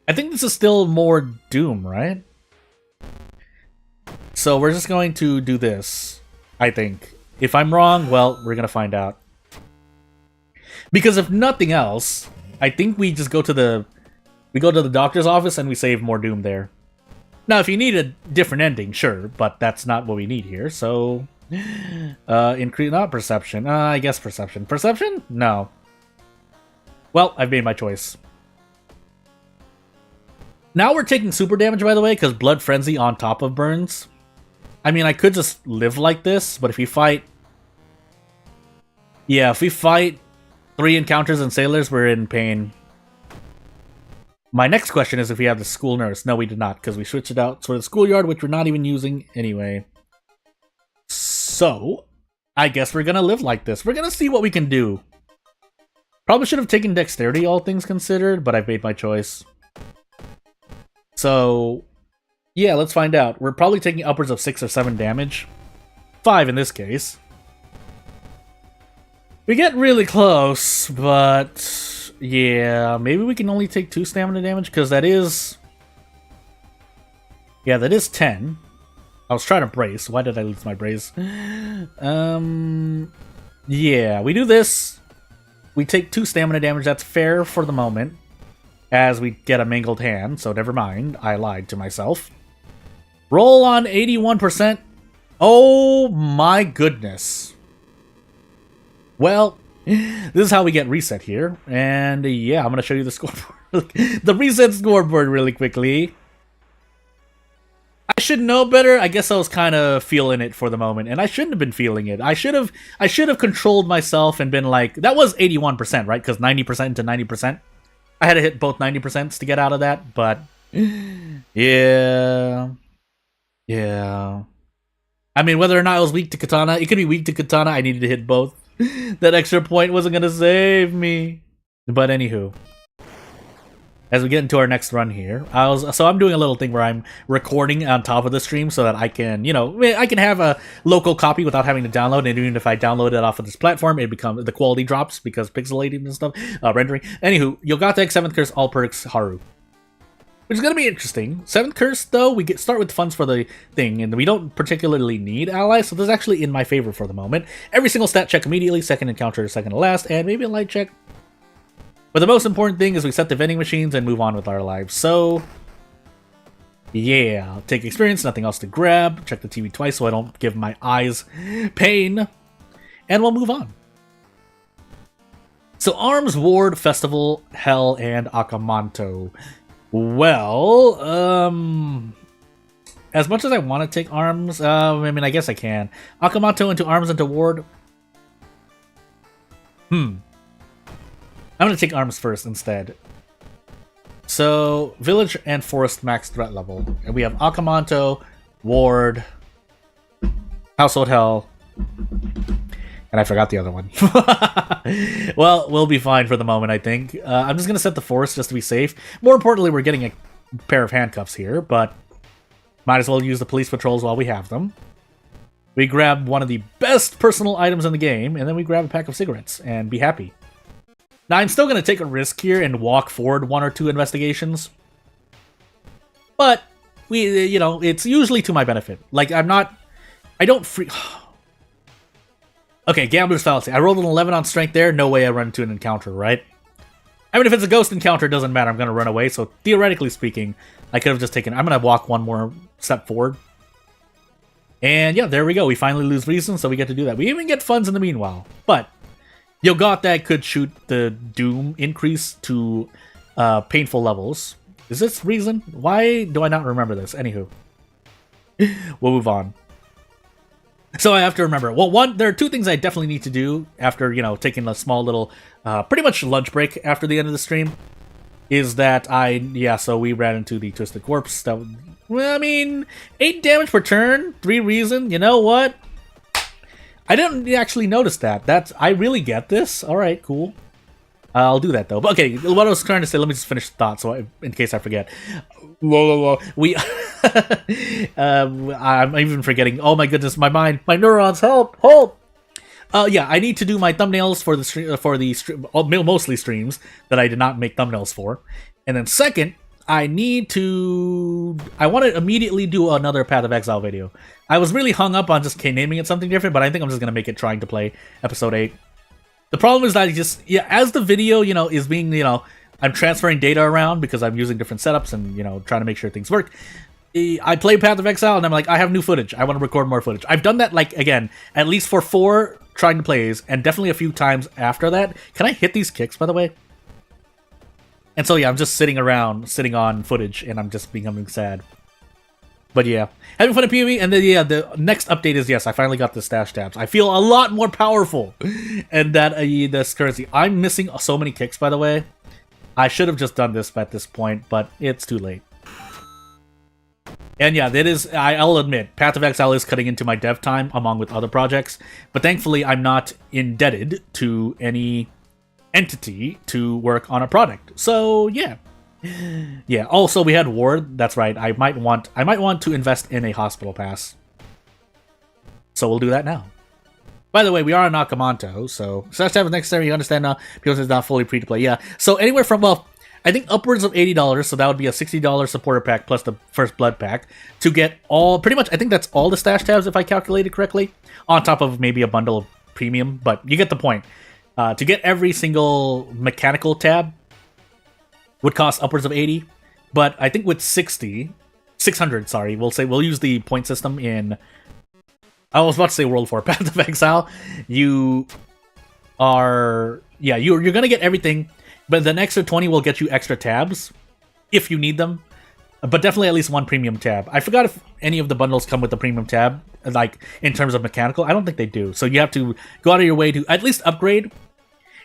I think this is still more Doom, right? So we're just going to do this, I think. If I'm wrong, well, we're going to find out. Because if nothing else, I think we just go to the doctor's office and we save more doom there. Now, if you need a different ending, sure, but that's not what we need here. So, increase not perception. I guess perception. Perception? No. Well, I've made my choice. Now we're taking super damage, by the way, because Blood Frenzy on top of burns. I mean, I could just live like this, but if we fight... Yeah, if we fight 3 encounters and sailors, we're in pain. My next question is if we have the school nurse. No, we did not, because we switched it out for the schoolyard, which we're not even using anyway. So, I guess we're gonna live like this. We're gonna see what we can do. Probably should have taken dexterity, all things considered, but I've made my choice. So, yeah, let's find out. We're probably taking upwards of 6 or 7 damage. 5 in this case. We get really close, but yeah, maybe we can only take 2 stamina damage, because that is... Yeah, that is 10. I was trying to brace. Why did I lose my brace? Yeah, we do this. We take 2 stamina damage. That's fair for the moment. As we get a mangled hand, so never mind. I lied to myself. Roll on 81%. Oh my goodness. Well, this is how we get reset here. And yeah, I'm going to show you the scoreboard. The reset scoreboard really quickly. I should know better. I guess I was kind of feeling it for the moment, and I shouldn't have been feeling it. I should have controlled myself and been like, that was 81%, right? Because 90% to 90%. I had to hit both 90% to get out of that, but yeah. I mean, whether or not I was weak to katana, it could be weak to katana. I needed to hit both. That extra point wasn't gonna save me. But anywho, as we get into our next run here, I'm doing a little thing where I'm recording on top of the stream so that I can, I can have a local copy without having to download. And even if I download it off of this platform, the quality drops because pixelating and stuff, rendering. Anywho, Yogata 7th Curse, all perks, Haru. Which is going to be interesting. 7th Curse, though, we start with funds for the thing, and we don't particularly need allies, so this is actually in my favor for the moment. Every single stat check immediately, second encounter, second to last, and maybe a light check. But the most important thing is we set the vending machines and move on with our lives. So, yeah, take experience, nothing else to grab. Check the TV twice so I don't give my eyes pain. And we'll move on. So, Arms, Ward, Festival, Hell, and Akamanto. Well, as much as I want to take Arms, I mean, I guess I can. Akamanto into Arms into Ward. I'm going to take Arms first instead. So, Village and Forest max threat level. And we have Akamanto, Ward, Household Hell, and I forgot the other one. Well, we'll be fine for the moment, I think. I'm just going to set the Forest just to be safe. More importantly, we're getting a pair of handcuffs here, but might as well use the police patrols while we have them. We grab one of the best personal items in the game, and then we grab a pack of cigarettes and be happy. Now, I'm still going to take a risk here and walk forward 1 or 2 investigations. But, it's usually to my benefit. Like, I don't Okay, Gambler's Fallacy. I rolled an 11 on strength there. No way I run into an encounter, right? I mean, if it's a ghost encounter, it doesn't matter. I'm going to run away. So, theoretically speaking, I could have just taken... I'm going to walk 1 more step forward. And, yeah, there we go. We finally lose reason, so we get to do that. We even get funds in the meanwhile. But... Yogata could shoot the Doom increase to painful levels. Is this reason? Why do I not remember this? Anywho. We'll move on. So I have to remember. Well, there are 2 things I definitely need to do after, taking a small little, pretty much lunch break after the end of the stream. Is that so we ran into the Twisted Corpse. Well, I mean, 8 damage per turn, 3 reason. You know what? I didn't actually notice that. I really get this. All right, cool. I'll do that, though. But okay, what I was trying to say, let me just finish the thought in case I forget. We... I'm even forgetting. Oh my goodness, my mind. My neurons, help! Yeah, I need to do my thumbnails for the mostly streams that I did not make thumbnails for. And then second, I want to immediately do another Path of Exile video. I was really hung up on just naming it something different, but I think I'm just going to make it Trying to Play Episode 8. The problem is that as the video, is being, I'm transferring data around because I'm using different setups and, trying to make sure things work. I play Path of Exile and I'm like, I have new footage. I want to record more footage. I've done that, like, again, at least for 4 trying to plays and definitely a few times after that. Can I hit these kicks, by the way? And so, yeah, I'm just sitting on footage and I'm just becoming sad. But yeah, having fun at PvE, and then yeah, the next update is, yes, I finally got the stash tabs. I feel a lot more powerful, and that this currency. I'm missing so many kicks, by the way. I should have just done this at this point, but it's too late. And yeah, that is, I'll admit, Path of Exile is cutting into my dev time, along with other projects, but thankfully I'm not indebted to any entity to work on a product. So yeah. Yeah, also we had Ward, that's right. I might want to invest in a hospital pass. So we'll do that now. By the way, we are on Nakamonto, so stash tab is necessary, you understand now, because it's not fully free to play. Yeah. So anywhere from, well, I think upwards of $80, so that would be a $60 supporter pack plus the first blood pack to get all, pretty much, I think that's all the stash tabs if I calculated correctly, on top of maybe a bundle of premium, but you get the point. To get every single mechanical tab would cost upwards of 80, but I think with 600, sorry, we'll use the point system in, I was about to say World 4, Path of Exile. You are, yeah, you're gonna get everything, but the extra 20 will get you extra tabs, if you need them, but definitely at least one premium tab. I forgot if any of the bundles come with a premium tab, like, in terms of mechanical. I don't think they do, so you have to go out of your way to at least upgrade.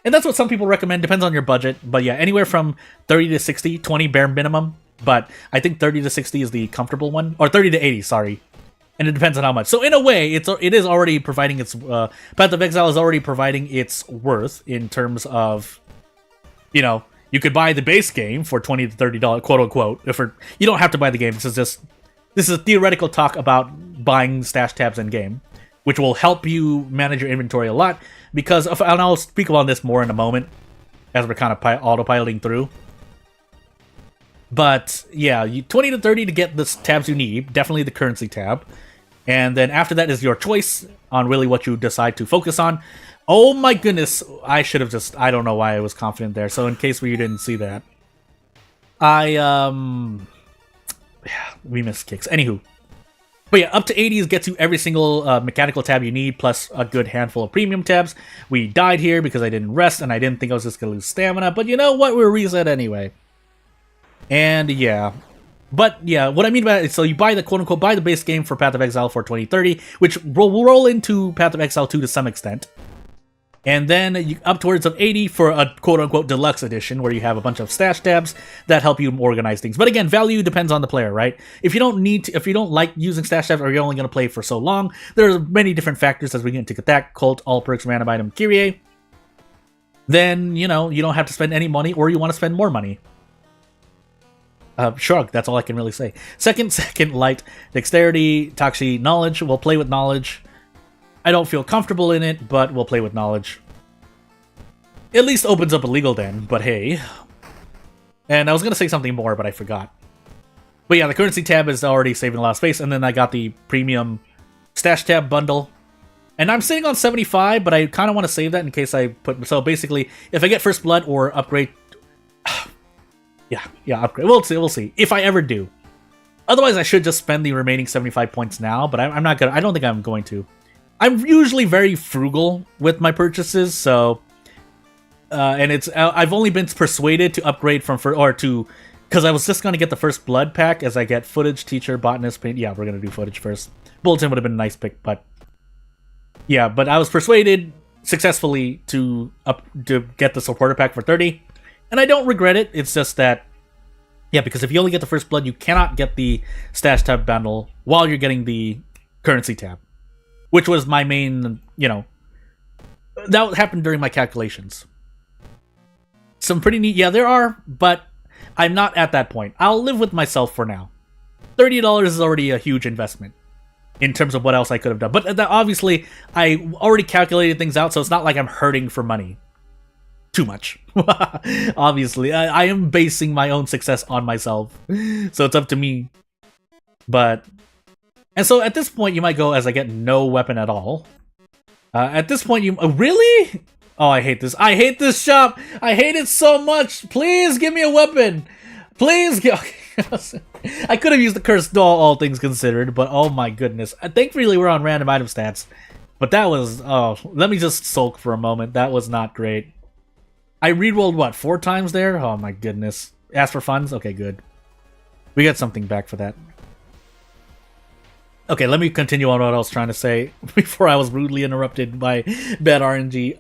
And that's what some people recommend, depends on your budget. But yeah, anywhere from 30 to 60, 20 bare minimum. But I think 30 to 60 is the comfortable one. Or 30 to 80, sorry. And it depends on how much. So in a way, it is already providing its... Path of Exile is already providing its worth in terms of... you could buy the base game for $20 to $30, quote-unquote. You don't have to buy the game. This is a theoretical talk about buying stash tabs in-game, which will help you manage your inventory a lot. Because, and I'll speak about this more in a moment, as we're kind of autopiloting through. But, yeah, 20 to 30 to get the tabs you need, definitely the currency tab. And then after that is your choice on really what you decide to focus on. Oh my goodness, I should have just, I don't know why I was confident there, so in case you didn't see that. We missed kicks. Anywho. But yeah, up to 80s gets you every single mechanical tab you need, plus a good handful of premium tabs. We died here because I didn't rest, and I didn't think I was just going to lose stamina, but you know what? We're reset anyway. And yeah. But yeah, what I mean by it, so you buy the quote-unquote, buy the base game for Path of Exile for 2030, which will roll into Path of Exile 2 to some extent. And then upwards of 80 for a quote-unquote deluxe edition, where you have a bunch of stash tabs that help you organize things. But again, value depends on the player, right? If you don't like using stash tabs, or you're only going to play for so long, there are many different factors as we get into Attack, Cult, All Perks, Random Item, Kyrie. Then, you don't have to spend any money, or you want to spend more money. Shrug, that's all I can really say. Second, light. Dexterity, Taxi, Knowledge. We'll play with Knowledge. I don't feel comfortable in it, but we'll play with Knowledge. At least opens up a legal den, but hey. And I was going to say something more, but I forgot. But yeah, the currency tab is already saving a lot of space, and then I got the premium stash tab bundle. And I'm sitting on 75, but I kind of want to save that in case I put... So basically, if I get First Blood or upgrade... yeah, upgrade. We'll see. If I ever do. Otherwise, I should just spend the remaining 75 points now, but I'm not going to... I don't think I'm going to. I'm usually very frugal with my purchases, so... and it's... I've only been persuaded to upgrade from... Because I was just going to get the First Blood pack as I get Footage, Teacher, Botanist, Paint... Yeah, we're going to do Footage first. Bulletin would have been a nice pick, but... Yeah, but I was persuaded successfully to get the Supporter pack for 30. And I don't regret it. It's just that... Yeah, because if you only get the First Blood, you cannot get the Stash tab bundle while you're getting the Currency tab. Which was my main, that happened during my calculations. Some pretty neat, yeah, there are, but I'm not at that point. I'll live with myself for now. $30 is already a huge investment in terms of what else I could have done. But obviously, I already calculated things out, so it's not like I'm hurting for money. Too much. Obviously, I am basing my own success on myself, so it's up to me. But... And so at this point, you might go, as I get no weapon at all. At this point, really? Oh, I hate this. I hate this shop. I hate it so much. Please give me a weapon. Please. I could have used the cursed doll, all things considered, but oh my goodness. Thankfully, we're on random item stats. But that was... Oh, let me just sulk for a moment. That was not great. I rerolled, what, 4 times there? Oh my goodness. Ask for funds? Okay, good. We got something back for that. Okay, let me continue on what I was trying to say before I was rudely interrupted by bad RNG.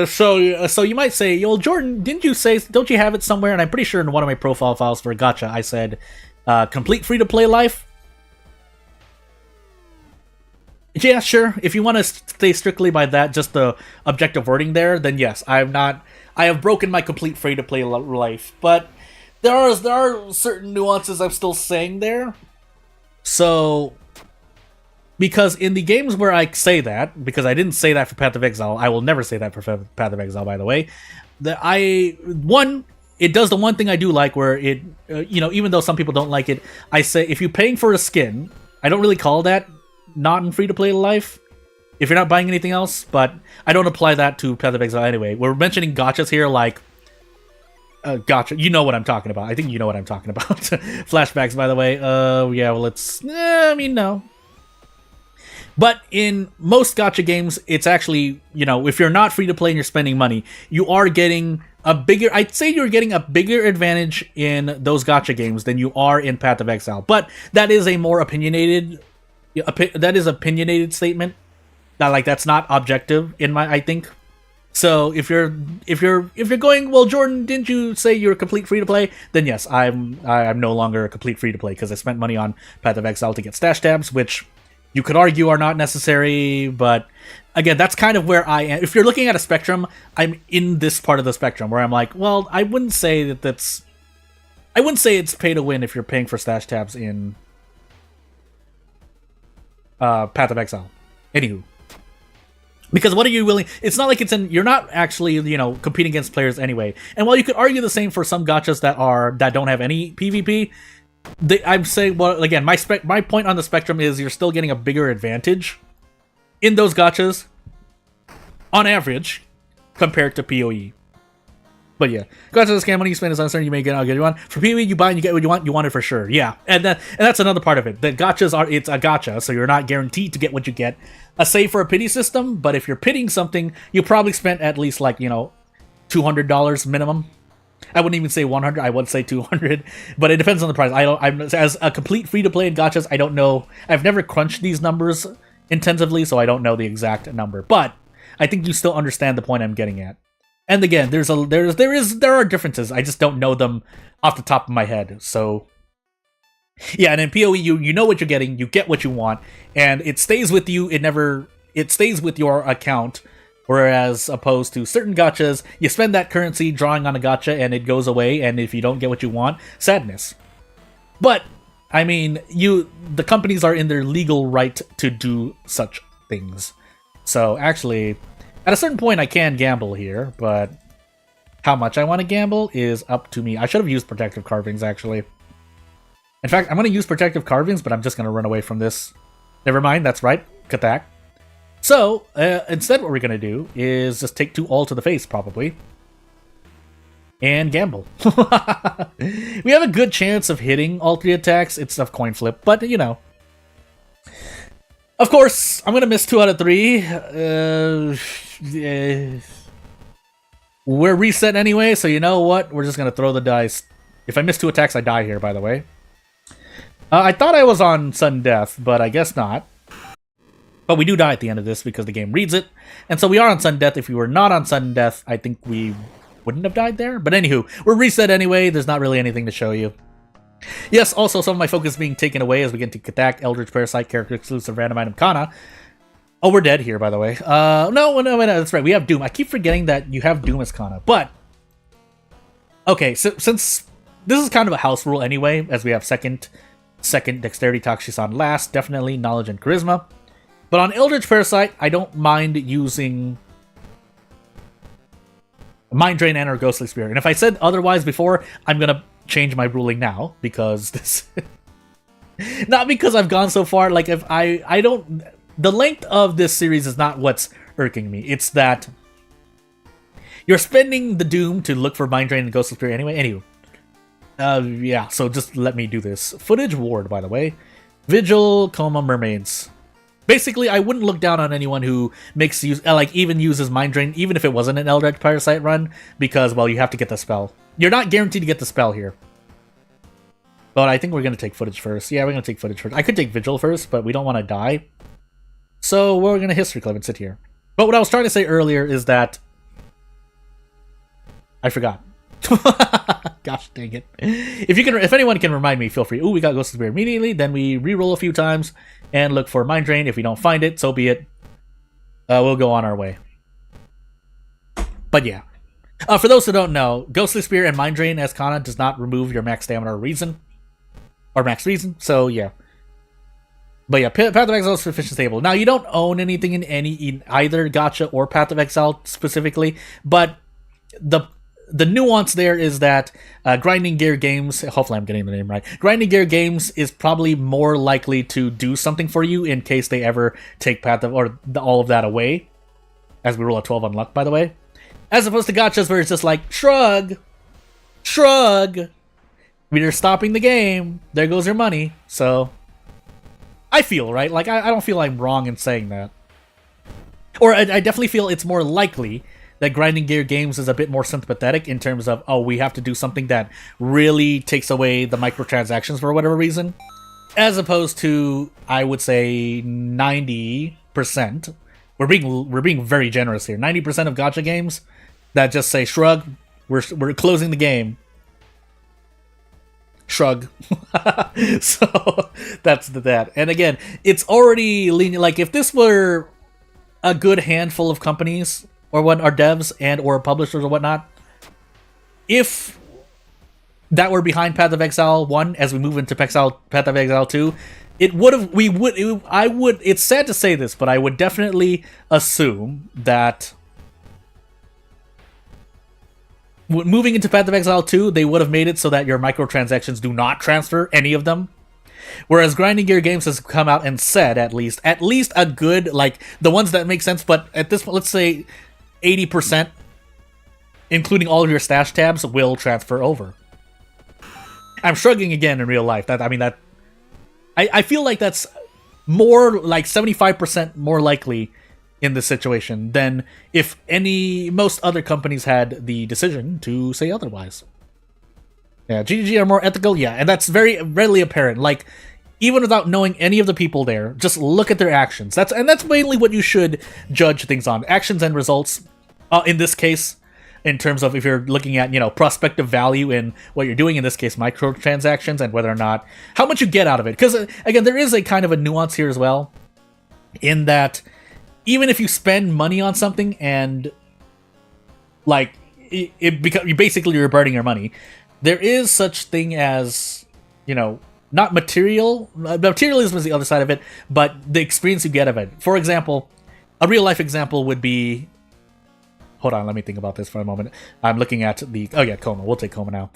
So you might say, yo, Jordan, didn't you say, don't you have it somewhere? And I'm pretty sure in one of my profile files for Gacha, I said, complete free-to-play life. Yeah, sure. If you want to stay strictly by that, just the objective wording there, then yes, I have broken my complete free-to-play life. But there are certain nuances I'm still saying there. So, because in the games where I say that, because I didn't say that for Path of Exile, I will never say that for Path of Exile, by the way, it does the one thing I do like where it, even though some people don't like it, I say if you're paying for a skin, I don't really call that not in free-to-play life, if you're not buying anything else, but I don't apply that to Path of Exile anyway. We're mentioning gachas here, like, gotcha. You know what I'm talking about. I think you know what I'm talking about. Flashbacks, by the way. Yeah, well, no. But in most gacha games, it's actually, if you're not free to play and you're spending money, you are getting I'd say you're getting a bigger advantage in those gacha games than you are in Path of Exile. But that is a more opinionated statement. That's not objective I think. So if you're going, well, Jordan, didn't you say you're a complete free to play? Then yes, I'm no longer a complete free to play because I spent money on Path of Exile to get stash tabs, which you could argue are not necessary. But again, that's kind of where I am. If you're looking at a spectrum, I'm in this part of the spectrum where I'm like, well, I wouldn't say it's pay to win if you're paying for stash tabs in Path of Exile. Anywho. Because what are you willing... It's not like you're not actually, competing against players anyway. And while you could argue the same for some gachas that don't have any PvP, I'm saying, well, again, my point on the spectrum is you're still getting a bigger advantage in those gachas, on average, compared to PoE. But yeah, gacha is a scam. Money you spend is uncertain. You may get what you want. For PoE, you buy and you get what you want. You want it for sure. Yeah, and that's another part of it. The gachas it's a gacha, so you're not guaranteed to get what you get. A save for a pity system, but if you're pitting something, you probably spent at least $200 minimum. I wouldn't even say 100. I would say 200, but it depends on the price. I'm as a complete free to play in gachas. I don't know. I've never crunched these numbers intensively, so I don't know the exact number. But I think you still understand the point I'm getting at. And again, there are differences. I just don't know them off the top of my head. So yeah, and in PoE, you know what you're getting, you get what you want, and it stays with you. It stays with your account. Whereas opposed to certain gachas, you spend that currency drawing on a gacha and it goes away, and if you don't get what you want, sadness. But I mean, the companies are in their legal right to do such things. So actually, at a certain point, I can gamble here, but how much I want to gamble is up to me. I should have used Protective Carvings, actually. In fact, I'm going to use Protective Carvings, but I'm just going to run away from this. Never mind, that's right. Katak. So, instead what we're going to do is just take 2 all to the face, probably. And gamble. We have a good chance of hitting all 3 attacks. It's a coin flip, but, Of course, I'm going to miss 2 out of 3. We're reset anyway, so you know what? We're just going to throw the dice. If I miss 2 attacks, I die here, by the way. I thought I was on sudden death, but I guess not. But we do die at the end of this because the game reads it. And so we are on sudden death. If we were not on sudden death, I think we wouldn't have died there. But anywho, we're reset anyway. There's not really anything to show you. Yes, also some of my focus being taken away as we get into Katak, Eldritch Parasite, Character Exclusive, Random Item Kana. Oh, we're dead here, by the way. No, that's right. We have Doom. I keep forgetting that you have Doom as Kana. But, okay, so since this is kind of a house rule anyway, as we have second Dexterity, Takshisan last, definitely Knowledge and Charisma. But on Eldritch Parasite, I don't mind using Mind Drain and or Ghostly Spear. And if I said otherwise before, I'm going to change my ruling now, because this... not because I've gone so far, like, if I don't... The length of this series is not what's irking me. It's that You're spending the Doom to look for Mind Drain and Ghostly Spirit anyway. Anywho. Yeah, so just let me do this. Footage Ward, by the way. Vigil, Coma, Mermaids. Basically, I wouldn't look down on anyone who makes use, like, even uses Mind Drain, even if it wasn't an Eldritch Parasite run, because, well, you have to get the spell. You're not guaranteed to get the spell here. But I think we're going to take Footage first. Yeah, we're going to take Footage first. I could take Vigil first, but we don't want to die. So we're going to History Club and sit here. But what I was trying to say earlier is that... I forgot. Gosh dang it. If anyone can remind me, feel free. Ooh, we got Ghostly Spirit immediately. Then we re-roll a few times and look for Mind Drain. If we don't find it, so be it. We'll go on our way. But yeah. For those who don't know, Ghostly Spirit and Mind Drain as Kana does not remove your max stamina or reason. Or max reason, so yeah. But yeah, Path of Exile is sufficient stable. Now, you don't own anything in either Gacha or Path of Exile specifically, but the nuance there is that Grinding Gear Games, hopefully I'm getting the name right, Grinding Gear Games is probably more likely to do something for you in case they ever take Path of, or all of that away, as we roll a 12 on luck, by the way. As opposed to Gachas where it's just like, shrug, we're stopping the game, there goes your money, so... I feel, right? Like, I don't feel I'm wrong in saying that. Or I definitely feel it's more likely that Grinding Gear Games is a bit more sympathetic in terms of, oh, we have to do something that really takes away the microtransactions for whatever reason. As opposed to, I would say, 90%. We're being very generous here. 90% of gacha games that just say, shrug, we're closing the game. Shrug. So, that's that. And again, it's already lenient. Like, if this were a good handful of companies... or what are devs and or publishers or whatnot, if that were behind Path of Exile 1 as we move into Path of Exile 2, it's sad to say this, but I would definitely assume that moving into Path of Exile 2, they would have made it so that your microtransactions do not transfer, any of them. Whereas Grinding Gear Games has come out and said, at least a good, like, the ones that make sense, but at this point, let's say 80%, including all of your stash tabs, will transfer over. I'm shrugging again in real life. I feel like that's more like 75% more likely in this situation than if most other companies had the decision to say otherwise. Yeah, GGG are more ethical, yeah, and that's very readily apparent. Like, even without knowing any of the people there, just look at their actions. That's mainly what you should judge things on. Actions and results, in this case, in terms of if you're looking at, prospective value in what you're doing, in this case, microtransactions, and whether or not, how much you get out of it. Because, again, there is a kind of a nuance here as well, in that even if you spend money on something and, like, you're burning your money, there is such thing as, not materialism is the other side of it, but the experience you get of it. For example, a real life example would be, hold on, let me think about this for a moment. I'm looking at Coma. We'll take Coma now.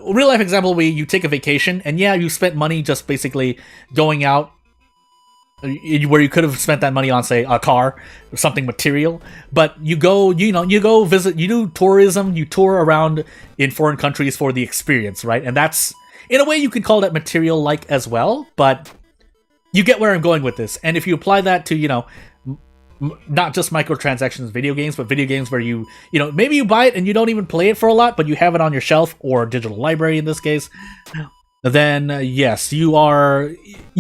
Real life example where you take a vacation, and yeah, you spent money just basically going out, where you could have spent that money on, say, a car or something material, but you go visit, you do tourism, you tour around in foreign countries for the experience, right? And that's, in a way, you could call that material-like as well, but you get where I'm going with this. And if you apply that to, not just microtransactions video games, but video games where maybe you buy it and you don't even play it for a lot, but you have it on your shelf, or digital library in this case, then yes, you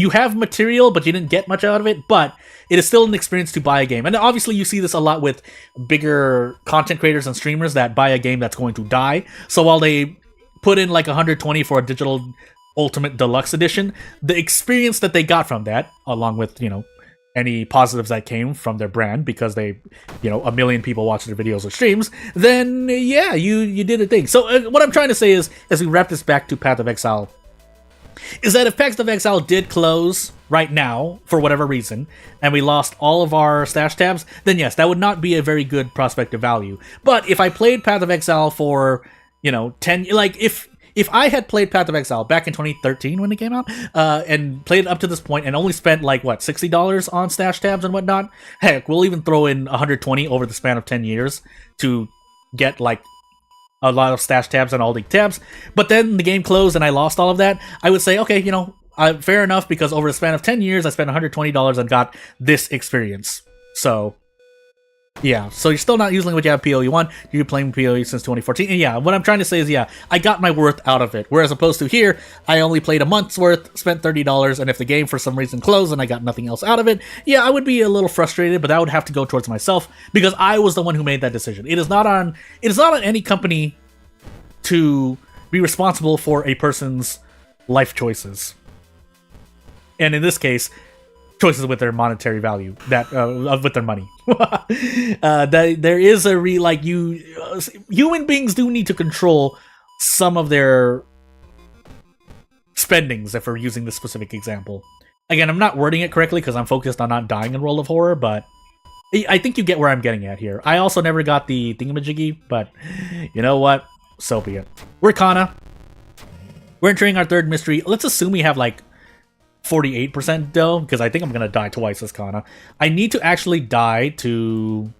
have material, but you didn't get much out of it, but it is still an experience to buy a game. And obviously you see this a lot with bigger content creators and streamers that buy a game that's going to die. So while they put in like $120 for a digital Ultimate Deluxe Edition, the experience that they got from that, along with, any positives that came from their brand, because they, a million people watch their videos or streams, then yeah, you did a thing. So what I'm trying to say is, as we wrap this back to Path of Exile, is that if Path of Exile did close right now, for whatever reason, and we lost all of our stash tabs, then yes, that would not be a very good prospective value. But if I played Path of Exile for, 10, like, if I had played Path of Exile back in 2013 when it came out, and played up to this point and only spent, like, what, $60 on stash tabs and whatnot, heck, we'll even throw in $120 over the span of 10 years to get like a lot of stash tabs and all the tabs, but then the game closed and I lost all of that, I would say, okay, fair enough, because over the span of 10 years, I spent $120 and got this experience. So, yeah, so you're still not using what you have PoE 1, you're playing PoE since 2014, and yeah, what I'm trying to say is, yeah, I got my worth out of it, whereas opposed to here, I only played a month's worth, spent $30, and if the game for some reason closed and I got nothing else out of it, yeah, I would be a little frustrated, but that would have to go towards myself, because I was the one who made that decision. It is not on any company to be responsible for a person's life choices. And in this case, choices with their monetary value, with their money. There is human beings do need to control some of their spendings, if we're using this specific example. Again, I'm not wording it correctly because I'm focused on not dying in World of Horror, but I think you get where I'm getting at here. I also never got the thingamajiggy, but you know what? So be it. We're Kana. We're entering our third mystery. Let's assume we have like 48% though, because I think I'm gonna die twice as Kana. I need to actually die to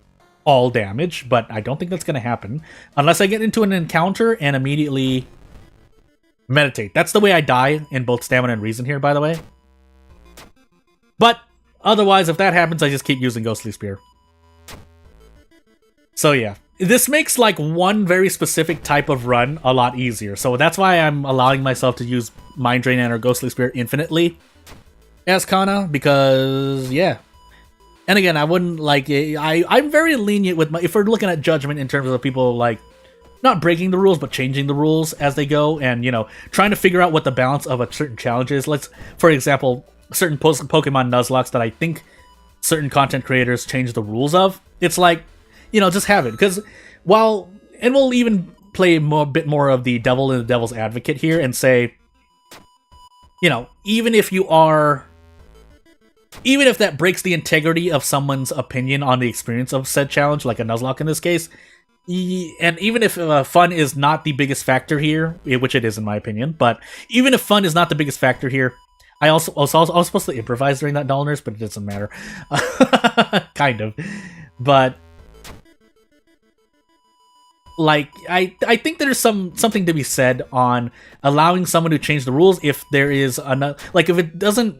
all damage, but I don't think that's gonna happen unless I get into an encounter and immediately meditate. That's the way I die in both stamina and reason here, by the way. But otherwise, if that happens, I just keep using Ghostly Spear. So yeah, this makes like one very specific type of run a lot easier. So that's why I'm allowing myself to use Mind Drain and or Ghostly Spear infinitely as Kana, because yeah. And again, I wouldn't like I'm very lenient with if we're looking at judgment in terms of people like not breaking the rules but changing the rules as they go, and trying to figure out what the balance of a certain challenge is. Let's, for example, certain Pokemon Nuzlocke that I think certain content creators change the rules of. It's like, just have it, because and we'll even play a bit more of the devil and the devil's advocate here and say, even if that breaks the integrity of someone's opinion on the experience of said challenge, like a Nuzlocke in this case, and even if fun is not the biggest factor here, which it is in my opinion, but even if fun is not the biggest factor here, I was supposed to improvise during that dull nurse, but it doesn't matter. Kind of. But like, I think there's something to be said on allowing someone to change the rules if there is if it doesn't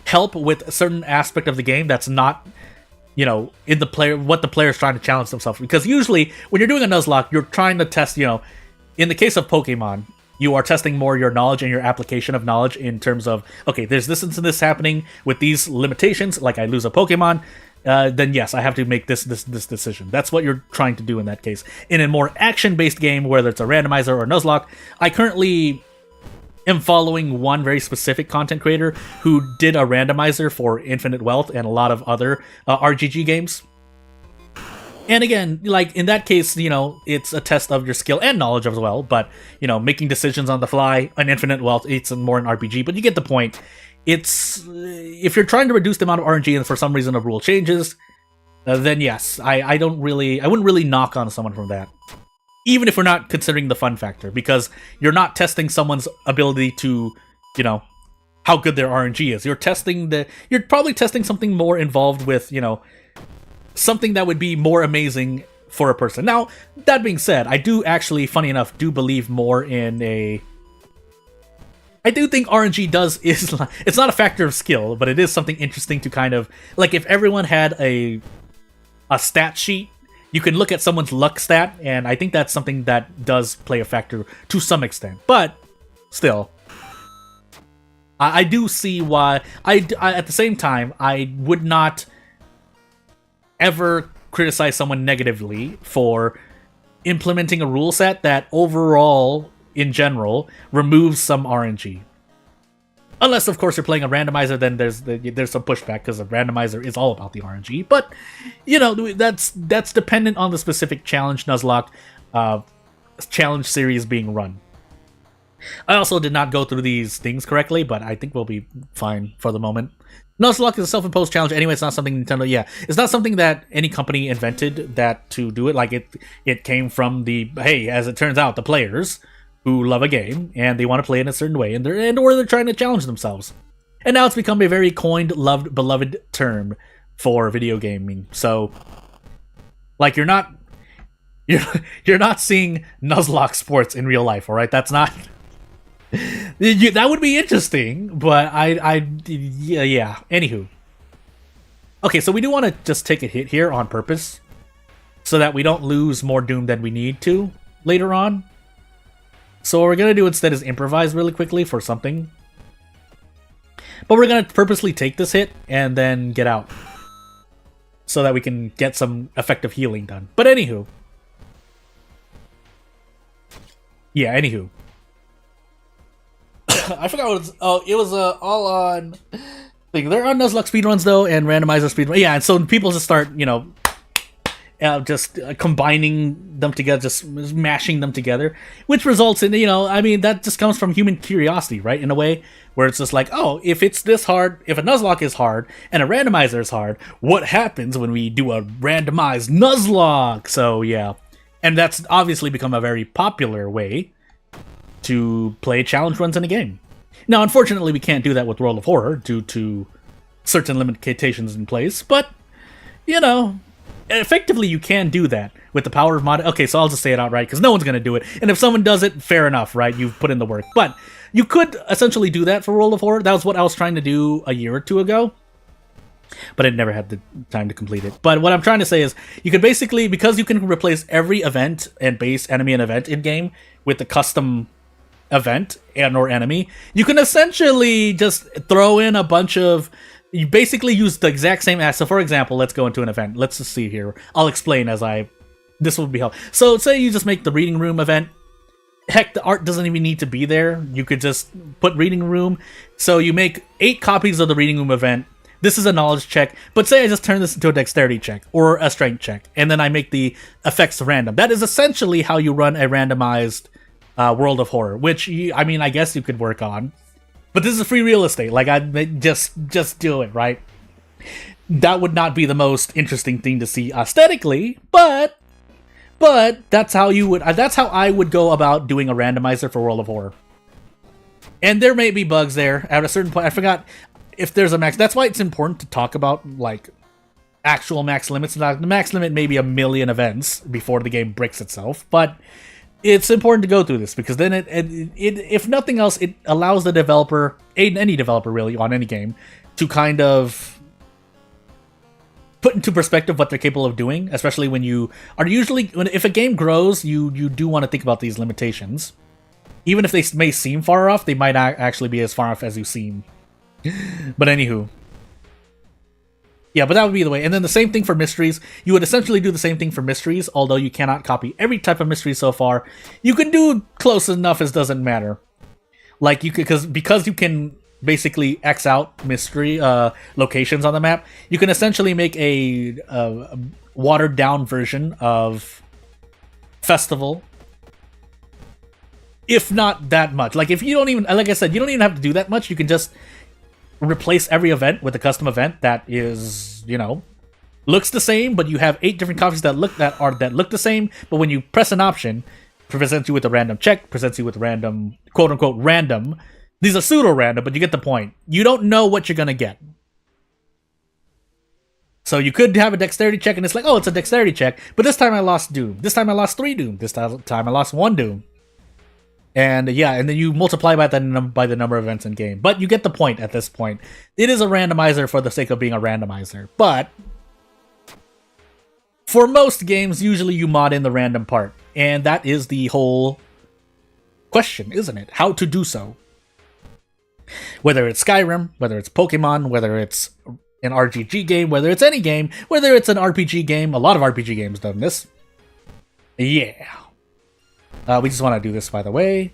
help with a certain aspect of the game that's not, in the player, what the player is trying to challenge themselves. Because usually when you're doing a Nuzlocke, you're trying to test, in the case of Pokemon, you are testing more your knowledge and your application of knowledge in terms of, okay, there's this and this happening with these limitations, like I lose a Pokemon, then yes, I have to make this decision. That's what you're trying to do in that case. In a more action-based game, whether it's a randomizer or a Nuzlocke, I currently am following one very specific content creator who did a randomizer for Infinite Wealth and a lot of other RGG games. And again, like in that case, it's a test of your skill and knowledge as well, but, making decisions on the fly, an Infinite Wealth, it's more an RPG, but you get the point. It's, if you're trying to reduce the amount of RNG and for some reason a rule changes, then yes, I wouldn't really knock on someone from that. Even if we're not considering the fun factor, because you're not testing someone's ability to, how good their RNG is. You're probably testing something more involved with, something that would be more amazing for a person. Now, that being said, I do actually, funny enough, believe more in I do think RNG it's not a factor of skill, but it is something interesting to kind of, like if everyone had a stat sheet, you can look at someone's luck stat, and I think that's something that does play a factor to some extent. But still, I do see why. I at the same time, I would not ever criticize someone negatively for implementing a rule set that overall, in general, removes some RNG. Unless, of course, you're playing a randomizer, then there's some pushback, because a randomizer is all about the RNG. But, that's dependent on the specific challenge Nuzlocke challenge series being run. I also did not go through these things correctly, but I think we'll be fine for the moment. Nuzlocke is a self-imposed challenge anyway. It's not something Nintendo, it's not something that any company invented that to do it. Like, it came from hey, as it turns out, the players who love a game, and they want to play in a certain way, or they're trying to challenge themselves. And now it's become a very coined, loved, beloved term for video gaming. So, like, you're not You're you're not seeing Nuzlocke sports in real life, all right? That's not. That would be interesting, but yeah. Anywho, okay, so we do want to just take a hit here on purpose, so that we don't lose more Doom than we need to later on. So what we're gonna do instead is improvise really quickly for something, but we're gonna purposely take this hit and then get out, so that we can get some effective healing done. But anywho. Yeah, anywho. I forgot what it was. Oh, it was all on... They're on Nuzlocke speedruns, though, and randomizer speedruns. Yeah, and so people just start, you know, just combining them together, just mashing them together, which results in, you know, I mean, that just comes from human curiosity, right? In a way, where it's just like, oh, if it's this hard, if a Nuzlocke is hard, and a randomizer is hard, what happens when we do a randomized Nuzlocke? So, yeah. And that's obviously become a very popular way to play challenge runs in a game. Now, unfortunately, we can't do that with World of Horror due to certain limitations in place, but, you know, effectively you can do that with the power of mod. Okay, so I'll just say it outright, because no one's going to do it. And if someone does it, fair enough, right? You've put in the work. But you could essentially do that for World of Horror. That was what I was trying to do a year or two ago, but I never had the time to complete it. But what I'm trying to say is, you can basically, because you can replace every event and base enemy and event in-game with the custom event and or enemy, you can essentially just throw in a bunch of... You basically use the exact same as... So for example, let's go into an event. Let's just see here. I'll explain as I... This will be helpful. So say you just make the reading room event. Heck, the art doesn't even need to be there. You could just put reading room. So you make 8 copies of the reading room event. This is a knowledge check, but say I just turn this into a dexterity check or a strength check, and then I make the effects random. That is essentially how you run a randomized World of Horror, which, I mean, I guess you could work on. But this is free real estate. Like, I just do it, right? That would not be the most interesting thing to see aesthetically, but that's how you would. That's how I would go about doing a randomizer for World of Horror. And there may be bugs there at a certain point. I forgot if there's a max. That's why it's important to talk about, like, actual max limits. The max limit may be 1 million events before the game breaks itself, but it's important to go through this, because then it if nothing else, it allows the developer, any developer really, on any game, to kind of put into perspective what they're capable of doing, especially when you are usually... If a game grows, you do want to think about these limitations. Even if they may seem far off, they might not actually be as far off as you seem. But anywho. Yeah, but that would be the way. And then the same thing for mysteries. You would essentially do the same thing for mysteries, although you cannot copy every type of mystery so far. You can do close enough as doesn't matter. Like, you could, because you can basically X out mystery locations on the map, you can essentially make a watered down version of Festival. If not that much. Like, if you don't even, like I said, you don't even have to do that much. You can just replace every event with a custom event that is, you know, looks the same, but you have 8 different copies that look the same, but when you press an option, presents you with a random check, presents you with random, quote unquote random. These are pseudo random, but you get the point. You don't know what you're gonna get. So you could have a dexterity check and it's like, oh, it's a dexterity check, but this time I lost Doom. This time I lost 3 Doom. This time I lost 1 Doom. And yeah, and then you multiply by the number of events in game. But you get the point at this point. It is a randomizer for the sake of being a randomizer. But for most games, usually you mod in the random part. And that is the whole question, isn't it? How to do so. Whether it's Skyrim, whether it's Pokemon, whether it's an RPG game, whether it's any game, whether it's an RPG game. A lot of RPG games done this. Yeah. We just want to do this, by the way.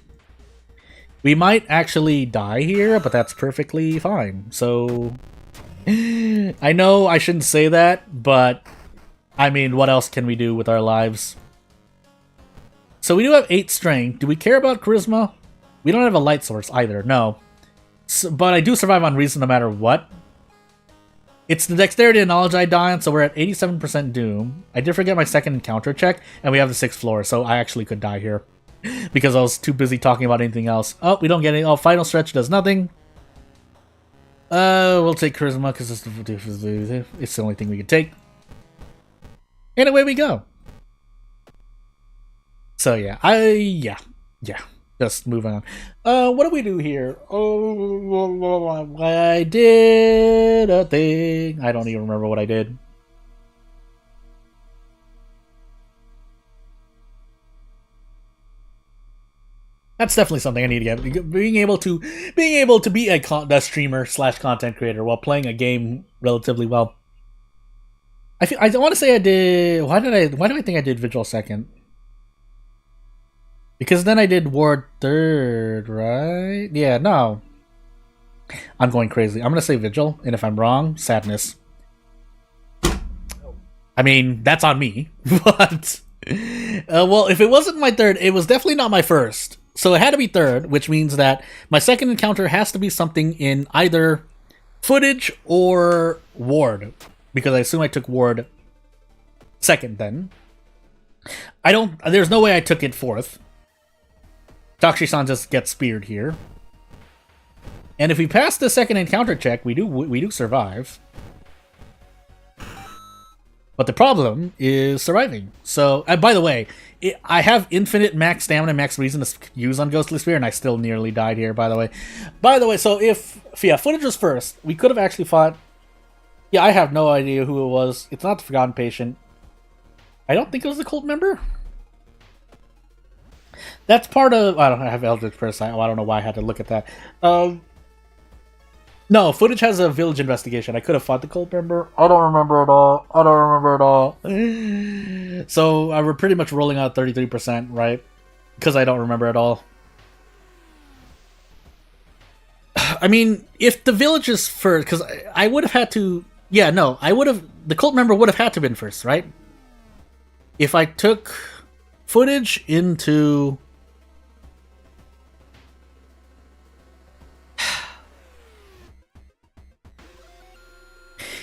We might actually die here, but that's perfectly fine. So, I know I shouldn't say that, but I mean, what else can we do with our lives? So we do have 8 strength. Do we care about charisma? We don't have a light source either, no. So, but I do survive on reason no matter what. It's the dexterity and knowledge I die on, so we're at 87% Doom. I did forget my second encounter check, and we have the 6th floor, so I actually could die here. Because I was too busy talking about anything else. Oh, we don't get any... Oh, final stretch does nothing. We'll take charisma, because it's the only thing we can take. And away we go. So yeah, yeah. Just moving on. What do we do here? Oh, I did a thing. I don't even remember what I did. That's definitely something I need to get. Being able to be a streamer / content creator while playing a game relatively well. I want to say I did. Why do I think I did Vigil second? Because then I did Ward third, right? Yeah, no. I'm going crazy. I'm gonna say Vigil, and if I'm wrong, sadness. I mean, that's on me. But well, if it wasn't my third, it was definitely not my first. So it had to be third, which means that my second encounter has to be something in either footage or Ward, because I assume I took Ward second then. There's no way I took it fourth. Takshi-san just gets speared here. And if we pass the second encounter check, we do survive. But the problem is surviving. So, by the way, I have infinite max stamina, max reason to use on Ghostly Spear, and I still nearly died here, by the way. So if footage was first, we could have actually fought... Yeah, I have no idea who it was. It's not the Forgotten Patient. I don't think it was the cult member. That's part of... I have Eldritch Parasite. I don't know why I had to look at that. No, footage has a village investigation. I could have fought the cult member. I don't remember at all. So we're pretty much rolling out 33%, right? Because I don't remember at all. I mean, if the village is first, because I would have had to... Yeah, no, I would have... The cult member would have had to have been first, right? If I took footage into...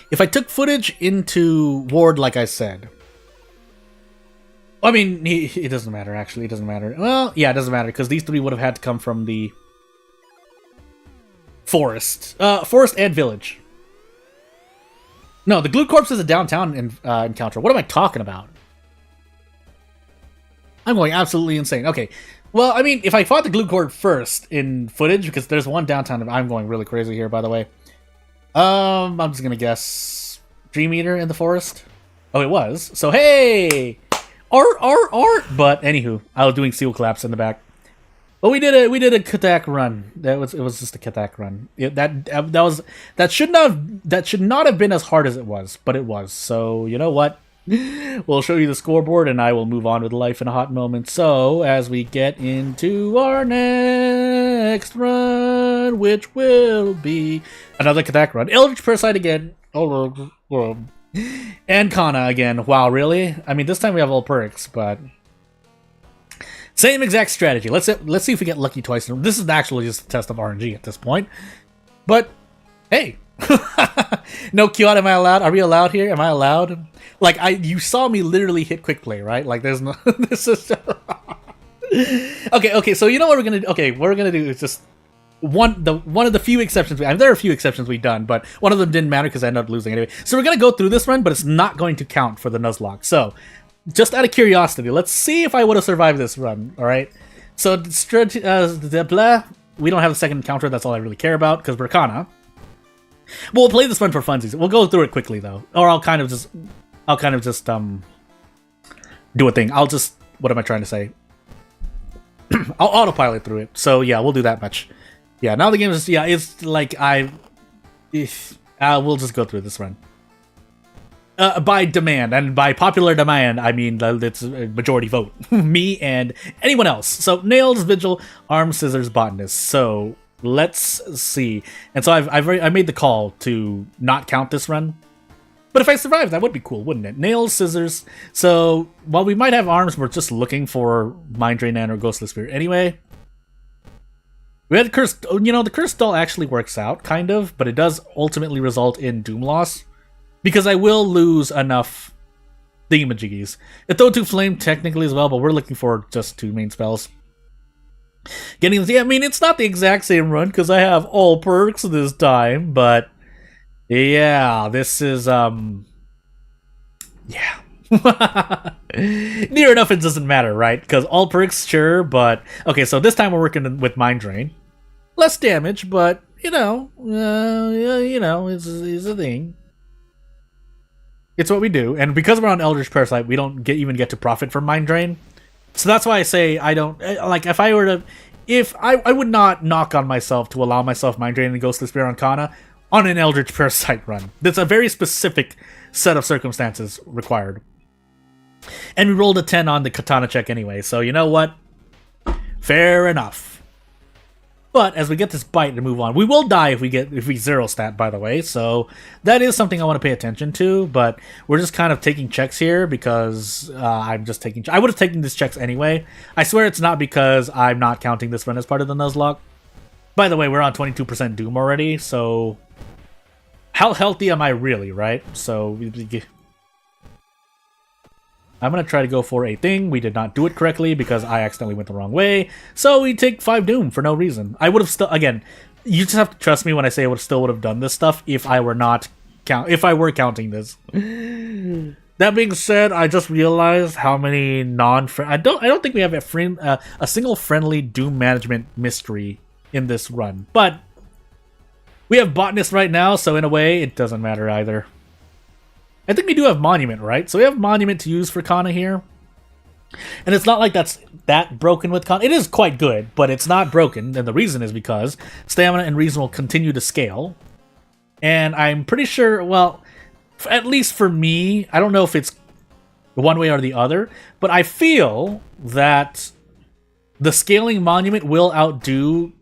If I took footage into Ward, like I said... I mean, it doesn't matter, actually. It doesn't matter. Well, yeah, it doesn't matter, because these three would have had to come from the... Forest. Forest and village. No, the Glue Corpse is a downtown encounter. What am I talking about? I'm going absolutely insane. Okay. Well, I mean, if I fought the Glue Corpse first in footage, because there's one downtown... I'm going really crazy here, by the way. I'm just gonna guess Dream Eater in the forest. Oh, it was. So hey, art. But anywho, I was doing seal claps in the back. But we did a Katak run. It was just a Katak run. That should not have been as hard as it was, but it was. So you know what? We'll show you the scoreboard, and I will move on with life in a hot moment. So as we get into our next run, which will be another Katak run, Eldritch Parasite again, and Kana again. Wow, really? I mean, this time we have all perks, but same exact strategy. Let's see if we get lucky twice. This is actually just a test of RNG at this point. But hey, no Kyoto, am I allowed? Are we allowed here? Am I allowed? Like you saw me literally hit quick play, right? Like there's no. This is okay. So you know what we're gonna do? Okay, what we're gonna do is just one of the few exceptions. There are a few exceptions we've done, but one of them didn't matter because I ended up losing anyway. So we're gonna go through this run, but it's not going to count for the Nuzlocke. So just out of curiosity, let's see if I would have survived this run. All right. So we don't have a second encounter. That's all I really care about because we're Kana. We'll play this run for funsies. We'll go through it quickly though, or I'll kind of just do a thing. What am I trying to say? I'll autopilot through it. So yeah, we'll do that much. Yeah, now the game is it's like we'll just go through this run. By demand, and by popular demand, I mean it's a majority vote. Me and anyone else. So Nails, Vigil, Arm, Scissors, Botanist. So let's see. And so I made the call to not count this run. But if I survive, that would be cool, wouldn't it? Nails, Scissors. So while we might have Arms, we're just looking for Mind Drain and or Ghostly Spirit anyway. We had Cursed. You know, the Cursed Doll actually works out, kind of, but it does ultimately result in Doom Loss. Because I will lose enough thingamajiggies. Throw to Flame technically as well, but we're looking for just 2 main spells. I mean, it's not the exact same run because I have all perks this time, but yeah, this is yeah. Near enough, it doesn't matter, right? Because all perks, sure, but... Okay, so this time we're working with Mind Drain. Less damage, but, it's a thing. It's what we do, and because we're on Eldritch Parasite, we don't even get to profit from Mind Drain. So that's why I say I don't... Like, if I were to... I would not knock on myself to allow myself Mind Drain and Ghostly Spirit Arcana on an Eldritch Parasite run. That's a very specific set of circumstances required. And we rolled a 10 on the Katana check anyway, so you know what? Fair enough. But as we get this bite and move on, we will die if we zero stat, by the way, so that is something I want to pay attention to, but we're just kind of taking checks here because I'm just taking... I would have taken these checks anyway. I swear it's not because I'm not counting this run as part of the Nuzlocke. By the way, we're on 22% Doom already, so... How healthy am I really, right? So... I'm going to try to go for a thing. We did not do it correctly because I accidentally went the wrong way. So we take 5 Doom for no reason. I would have still... Again, you just have to trust me when I say I would have done this stuff if I were not... If I were counting this. That being said, I just realized how many non-friendly... I don't think we have a single friendly Doom management mystery in this run. But we have Botanist right now, so in a way, it doesn't matter either. I think we do have Monument, right? So we have Monument to use for Kana here. And it's not like that's that broken with Kana. It is quite good, but it's not broken. And the reason is because Stamina and Reason will continue to scale. And I'm pretty sure, well, at least for me, I don't know if it's one way or the other, but I feel that the Scaling Monument will outdo...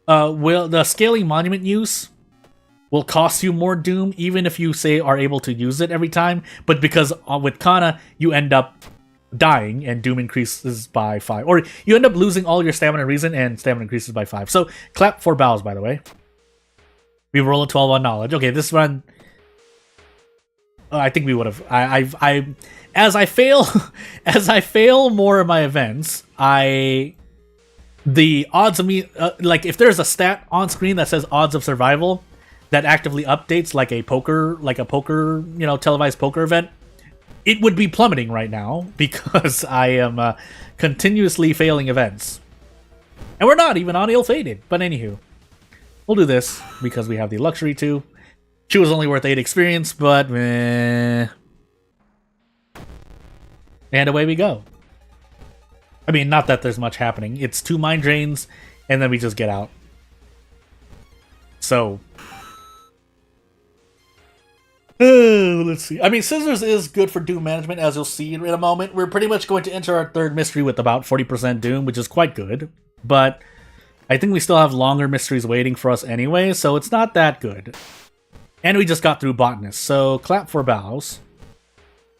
the Scaling Monument use will cost you more Doom, even if you, say, are able to use it every time. But because with Kana, you end up dying, and Doom increases by 5. Or you end up losing all your Stamina and Reason, and Stamina increases by 5. So, clap for bows, by the way. We roll a 12 on Knowledge. Okay, this run... I think we would have... As I fail more of my events, the odds of me... like, if there's a stat on screen that says odds of survival... that actively updates like a poker, televised poker event, it would be plummeting right now because I am continuously failing events. And we're not even on Ill-Fated, but anywho. We'll do this because we have the luxury to. She was only worth 8 experience, but meh. And away we go. I mean, not that there's much happening. It's 2 Mind Drains, and then we just get out. So... let's see. I mean, Scissors is good for Doom management, as you'll see in a moment. We're pretty much going to enter our 3rd mystery with about 40% Doom, which is quite good. But I think we still have longer mysteries waiting for us anyway, so it's not that good. And we just got through Botanist, so clap for bows.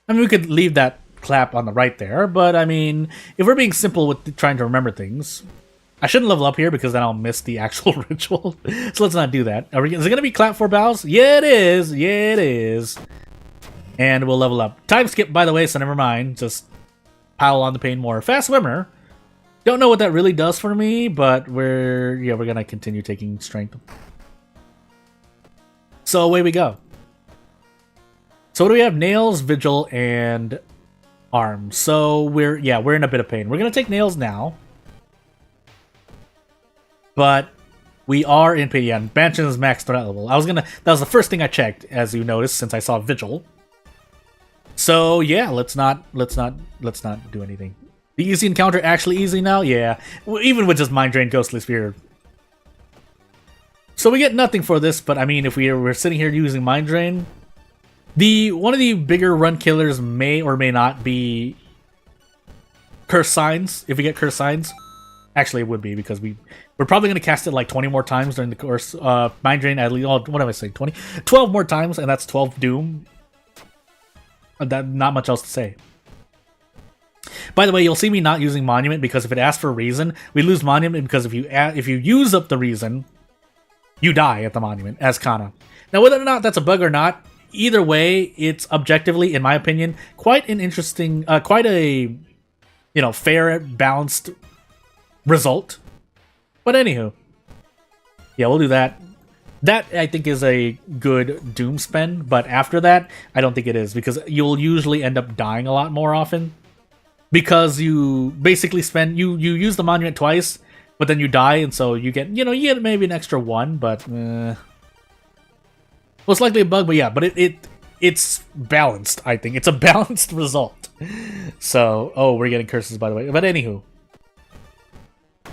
I mean, we could leave that clap on the right there, but I mean, if we're being simple with trying to remember things... I shouldn't level up here because then I'll miss the actual ritual. So let's not do that. Is it going to be clap 4 bows? Yeah, it is. Yeah, it is. And we'll level up. Time skip, by the way, so never mind. Just pile on the pain more. Fast swimmer. Don't know what that really does for me, but we're going to continue taking strength. So away we go. So what do we have? Nails, Vigil, and arms. So we're in a bit of pain. We're going to take nails now. But we are in pain. Yeah, Banshee is max threat level. That was the first thing I checked, as you noticed, since I saw Vigil. So yeah, let's not do anything. The easy encounter actually easy now? Yeah. Even with just Mind Drain, Ghostly Sphere. So we get nothing for this, but I mean, if we were sitting here using Mind Drain, one of the bigger run killers may or may not be Curse Signs, if we get Curse Signs. Actually, it would be, because we're probably going to cast it like 20 more times during the course. Mind Drain, at least, what am I saying, 20? 12 more times, and that's 12 Doom. Not much else to say. By the way, you'll see me not using Monument, because if it asks for a reason, we lose Monument, because if you use up the reason, you die at the Monument, as Kana. Now, whether or not that's a bug or not, either way, it's objectively, in my opinion, quite an interesting, quite a, fair, balanced result. But anywho, yeah, we'll do that. That, I think, is a good Doom spend, but after that, I don't think it is, because you'll usually end up dying a lot more often. Because you basically spend... You use the monument twice, but then you die, and so you get... You get maybe an extra one, but... most likely a bug, but yeah, but it's balanced, I think. It's a balanced result. So, oh, we're getting curses, by the way. But anywho.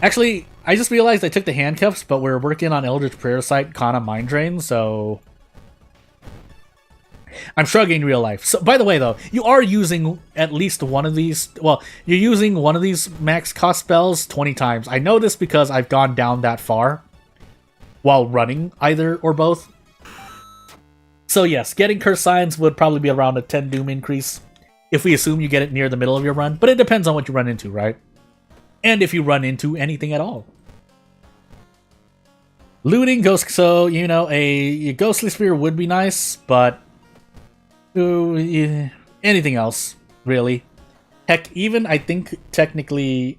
Actually, I just realized I took the handcuffs, but we're working on Eldritch Prayer Site Kana Mind Drain, so... I'm struggling in real life. So, by the way, though, you are using at least one of these... Well, you're using one of these max cost spells 20 times. I know this because I've gone down that far while running either or both. So yes, getting Curse Signs would probably be around a 10 Doom increase if we assume you get it near the middle of your run, but it depends on what you run into, right? And if you run into anything at all. Looting Ghost, so, a Ghostly Spear would be nice, but anything else, really. Heck, even, I think, technically,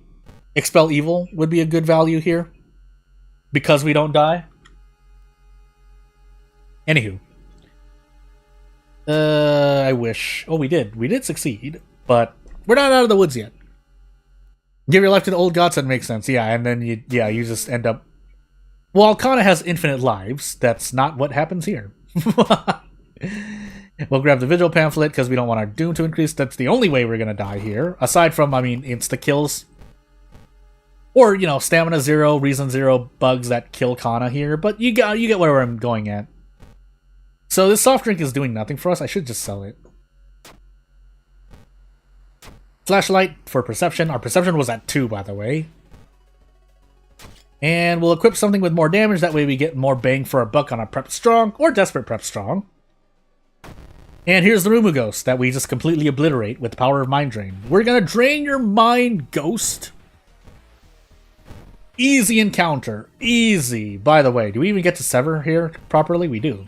Expel Evil would be a good value here, because we don't die. Anywho. I wish. Oh, we did. We did succeed, but we're not out of the woods yet. Give your life to the old gods, that makes sense. Yeah, and then you just end up... Well, Kana has infinite lives. That's not what happens here. We'll grab the Vigil Pamphlet because we don't want our Doom to increase. That's the only way we're going to die here. Aside from, insta-kills. Or, Stamina 0, Reason 0 bugs that kill Kana here. But you get where I'm going at. So this soft drink is doing nothing for us. I should just sell it. Flashlight for perception. Our perception was at 2, by the way. And we'll equip something with more damage. That way we get more bang for our buck on a Prep Strong or Desperate Prep Strong. And here's the Rumu Ghost that we just completely obliterate with the power of Mind Drain. We're going to drain your mind, Ghost. Easy encounter. Easy. By the way, do we even get to sever here properly? We do.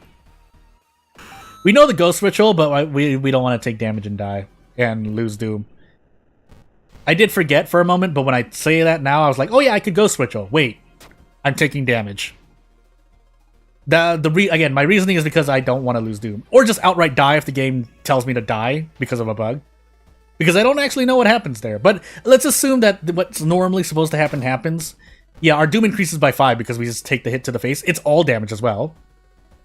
We know the Ghost Ritual, but we don't want to take damage and die and lose Doom. I did forget for a moment, but when I say that now, I was like, oh yeah, I could Ghost Ritual. Wait, I'm taking damage. Again, my reasoning is because I don't want to lose Doom. Or just outright die if the game tells me to die because of a bug. Because I don't actually know what happens there. But let's assume that what's normally supposed to happen happens. Yeah, our Doom increases by 5 because we just take the hit to the face. It's all damage as well.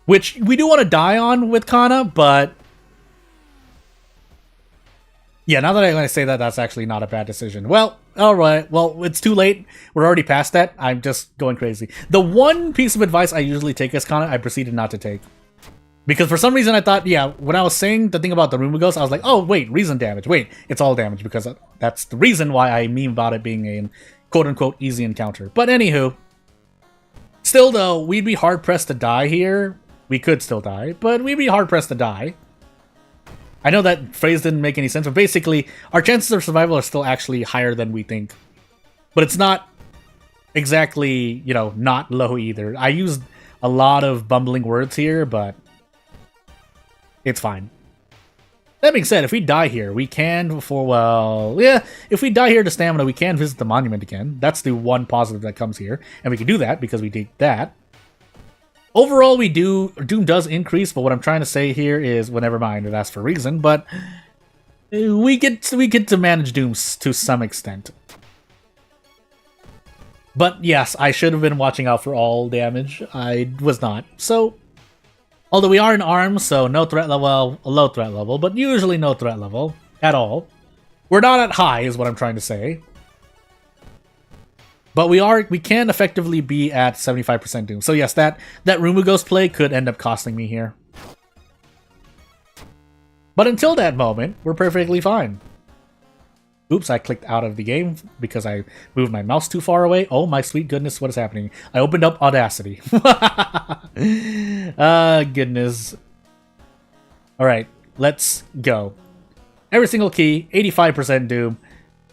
Which we do want to die on with Kana, but... Yeah, now that I say that, that's actually not a bad decision. Well, alright. Well, it's too late. We're already past that. I'm just going crazy. The one piece of advice I usually take as Kana, I proceeded not to take. Because for some reason I thought, yeah, when I was saying the thing about the Rumu Ghost, I was like, oh, wait, reason damage. Wait, it's all damage, because that's the reason why I meme about it being a quote-unquote easy encounter. But anywho, still though, we'd be hard-pressed to die here. We could still die, but we'd be hard-pressed to die. I know that phrase didn't make any sense, but basically, our chances of survival are still actually higher than we think. But it's not exactly, not low either. I used a lot of bumbling words here, but it's fine. That being said, if we die here, we can if we die here to stamina, we can visit the monument again. That's the one positive that comes here. And we can do that because we did that. Overall, Doom does increase, but what I'm trying to say here is, well, never mind, that's for a reason, but we get to manage Dooms to some extent. But yes, I should have been watching out for all damage. I was not. So, although we are in arms, so no threat level, low threat level, but usually no threat level at all. We're not at high, is what I'm trying to say. But we can effectively be at 75% Doom. So yes, that Rumu Ghost play could end up costing me here. But until that moment, we're perfectly fine. Oops, I clicked out of the game because I moved my mouse too far away. Oh my sweet goodness, what is happening? I opened up Audacity. Goodness. Alright, let's go. Every single key, 85% Doom.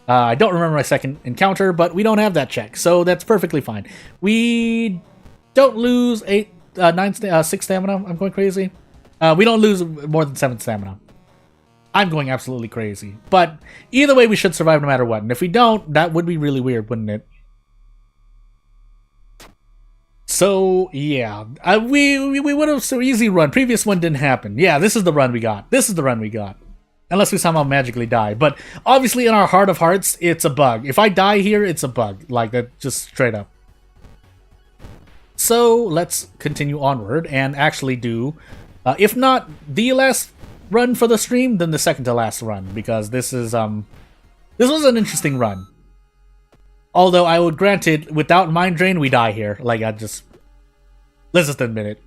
I don't remember my second encounter, but we don't have that check, so that's perfectly fine. We don't lose 6 stamina. I'm going crazy. We don't lose more than 7 stamina. I'm going absolutely crazy. But either way, we should survive no matter what. And if we don't, that would be really weird, wouldn't it? So, yeah. We would have so easy run. Previous one didn't happen. Yeah, this is the run we got. This is the run we got. Unless we somehow magically die. But obviously in our heart of hearts, it's a bug. If I die here, it's a bug. Like, that, just straight up. So, let's continue onward and actually do, if not the last run for the stream, then the second to last run. Because this is, this was an interesting run. Although I would grant it, without Mind Drain, we die here. Like, let's just admit it.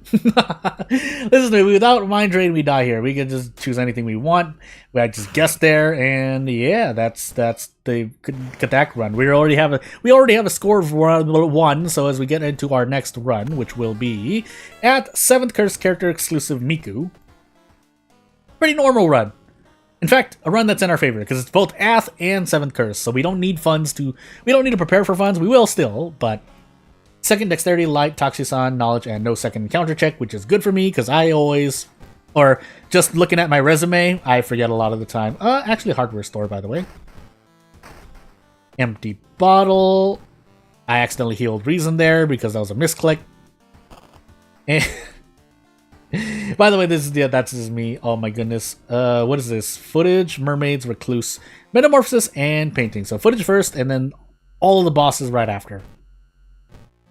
Without Mind Drain, we die here. We can just choose anything we want. We just guess there, and yeah, that's the Kadak run. We already have a score of 1. So as we get into our next run, which will be at 7th Curse character exclusive Miku, pretty normal run. In fact, a run that's in our favor, because it's both Ath and 7th Curse, so we don't need to prepare for funds. We will still, but 2nd Dexterity, Light, Toxicon, Knowledge, and no 2nd Encounter check, which is good for me, because I always, or just looking at my resume, I forget a lot of the time. Actually, Hardware Store, by the way. Empty Bottle. I accidentally healed Reason there, because that was a misclick. And by the way, that's just me. Oh my goodness. What is this? Footage, Mermaids, Recluse, Metamorphosis, and Painting. So footage first, and then all of the bosses right after.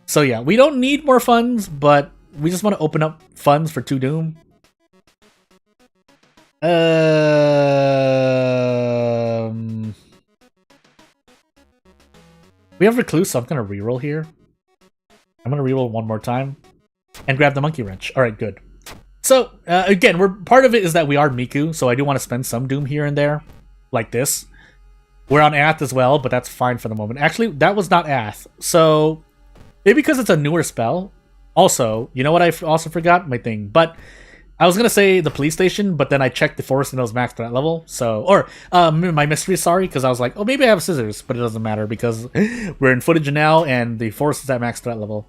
So yeah, we don't need more funds, but we just want to open up funds for 2 Doom. We have Recluse, so I'm gonna reroll here. I'm gonna reroll one more time. And grab the Monkey Wrench. Alright, good. So, again, part of it is that we are Miku, so I do want to spend some Doom here and there, like this. We're on Ath as well, but that's fine for the moment. Actually, that was not Ath, so maybe because it's a newer spell. Also, you know what I also forgot? My thing. But I was going to say the police station, but then I checked the forest and it was maxed at that level. So, or my mystery, sorry, because I was like, oh, maybe I have scissors, but it doesn't matter because we're in footage now and the forest is at max threat level.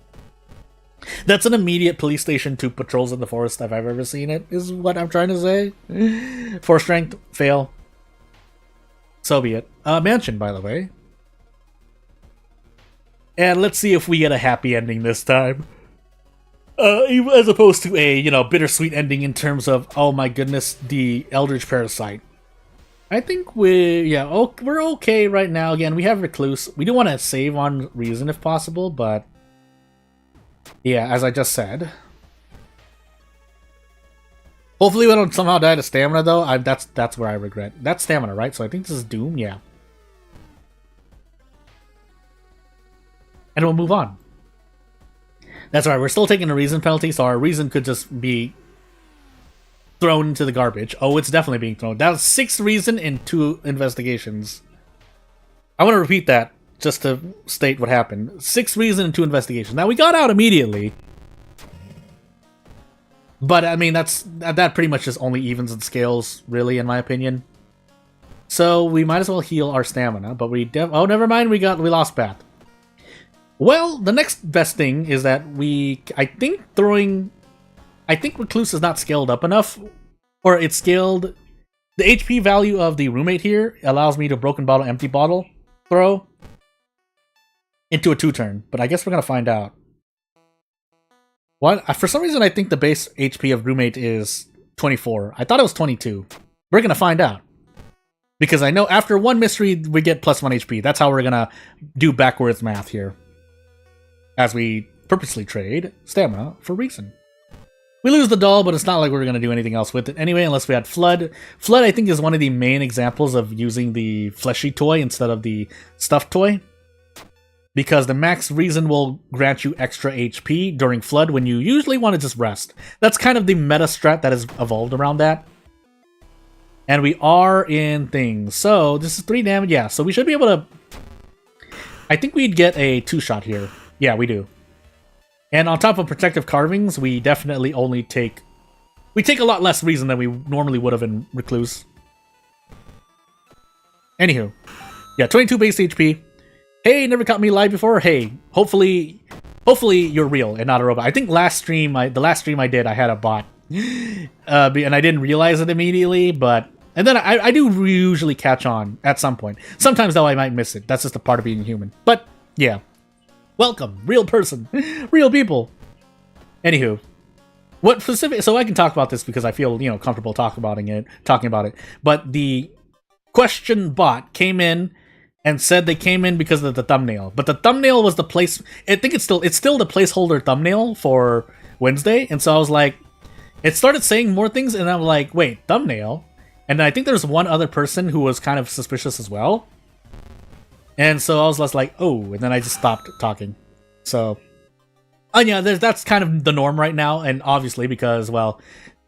That's an immediate police station to patrols in the forest if I've ever seen it, is what I'm trying to say. 4 strength, fail. So be it. Mansion, by the way. And let's see if we get a happy ending this time. As opposed to a, bittersweet ending in terms of, oh my goodness, the Eldritch Parasite. I think we're okay right now. Again, we have Recluse. We do want to save on Reason if possible, but yeah, as I just said. Hopefully we don't somehow die to Stamina, though. That's where I regret. That's Stamina, right? So I think this is Doom, yeah. And we'll move on. That's right, we're still taking a Reason penalty, so our Reason could just be thrown into the garbage. Oh, it's definitely being thrown. That was 6 Reason and 2 investigations. I want to repeat that, just to state what happened. 6 Reason and 2 investigations. Now, we got out immediately. But, I mean, that pretty much just only evens and scales, really, in my opinion. So, we might as well heal our stamina, but oh, never mind, we lost Bath. Well, the next best thing is that I think Recluse is not scaled up enough, or it's scaled. The HP value of the roommate here allows me to Broken Bottle, Empty Bottle throw into a 2-turn, but I guess we're gonna find out. What? For some reason, I think the base HP of roommate is 24. I thought it was 22. We're gonna find out. Because I know after 1 mystery, we get +1 HP. That's how we're gonna do backwards math here. As we purposely trade stamina for Reason. We lose the doll, but it's not like we're gonna do anything else with it anyway, unless we had Flood. Flood, I think, is one of the main examples of using the fleshy toy instead of the stuffed toy. Because the max Reason will grant you extra HP during Flood when you usually want to just rest. That's kind of the meta strat that has evolved around that. And we are in things. So, this is 3 damage. Yeah, so we should be able to... I think we'd get a 2-shot here. Yeah, we do. And on top of Protective Carvings, we definitely only take... We take a lot less Reason than we normally would have in Recluse. Anywho. Yeah, 22 base HP. Hey, never caught me live before. Hey, hopefully you're real and not a robot. I think the last stream I did, I had a bot. And I didn't realize it immediately, but... And then I do usually catch on at some point. Sometimes, though, I might miss it. That's just a part of being human. But, yeah. Welcome, real person, real people. Anywho, what specific? So I can talk about this because I feel comfortable talking about it. But the question bot came in and said they came in because of the thumbnail. But the thumbnail was the place. I think it's still the placeholder thumbnail for Wednesday. And so I was like, it started saying more things, and I'm like, wait, thumbnail? And I think there's one other person who was kind of suspicious as well. And so I was just like, oh, and then I just stopped talking. So, yeah, that's kind of the norm right now, and obviously because, well,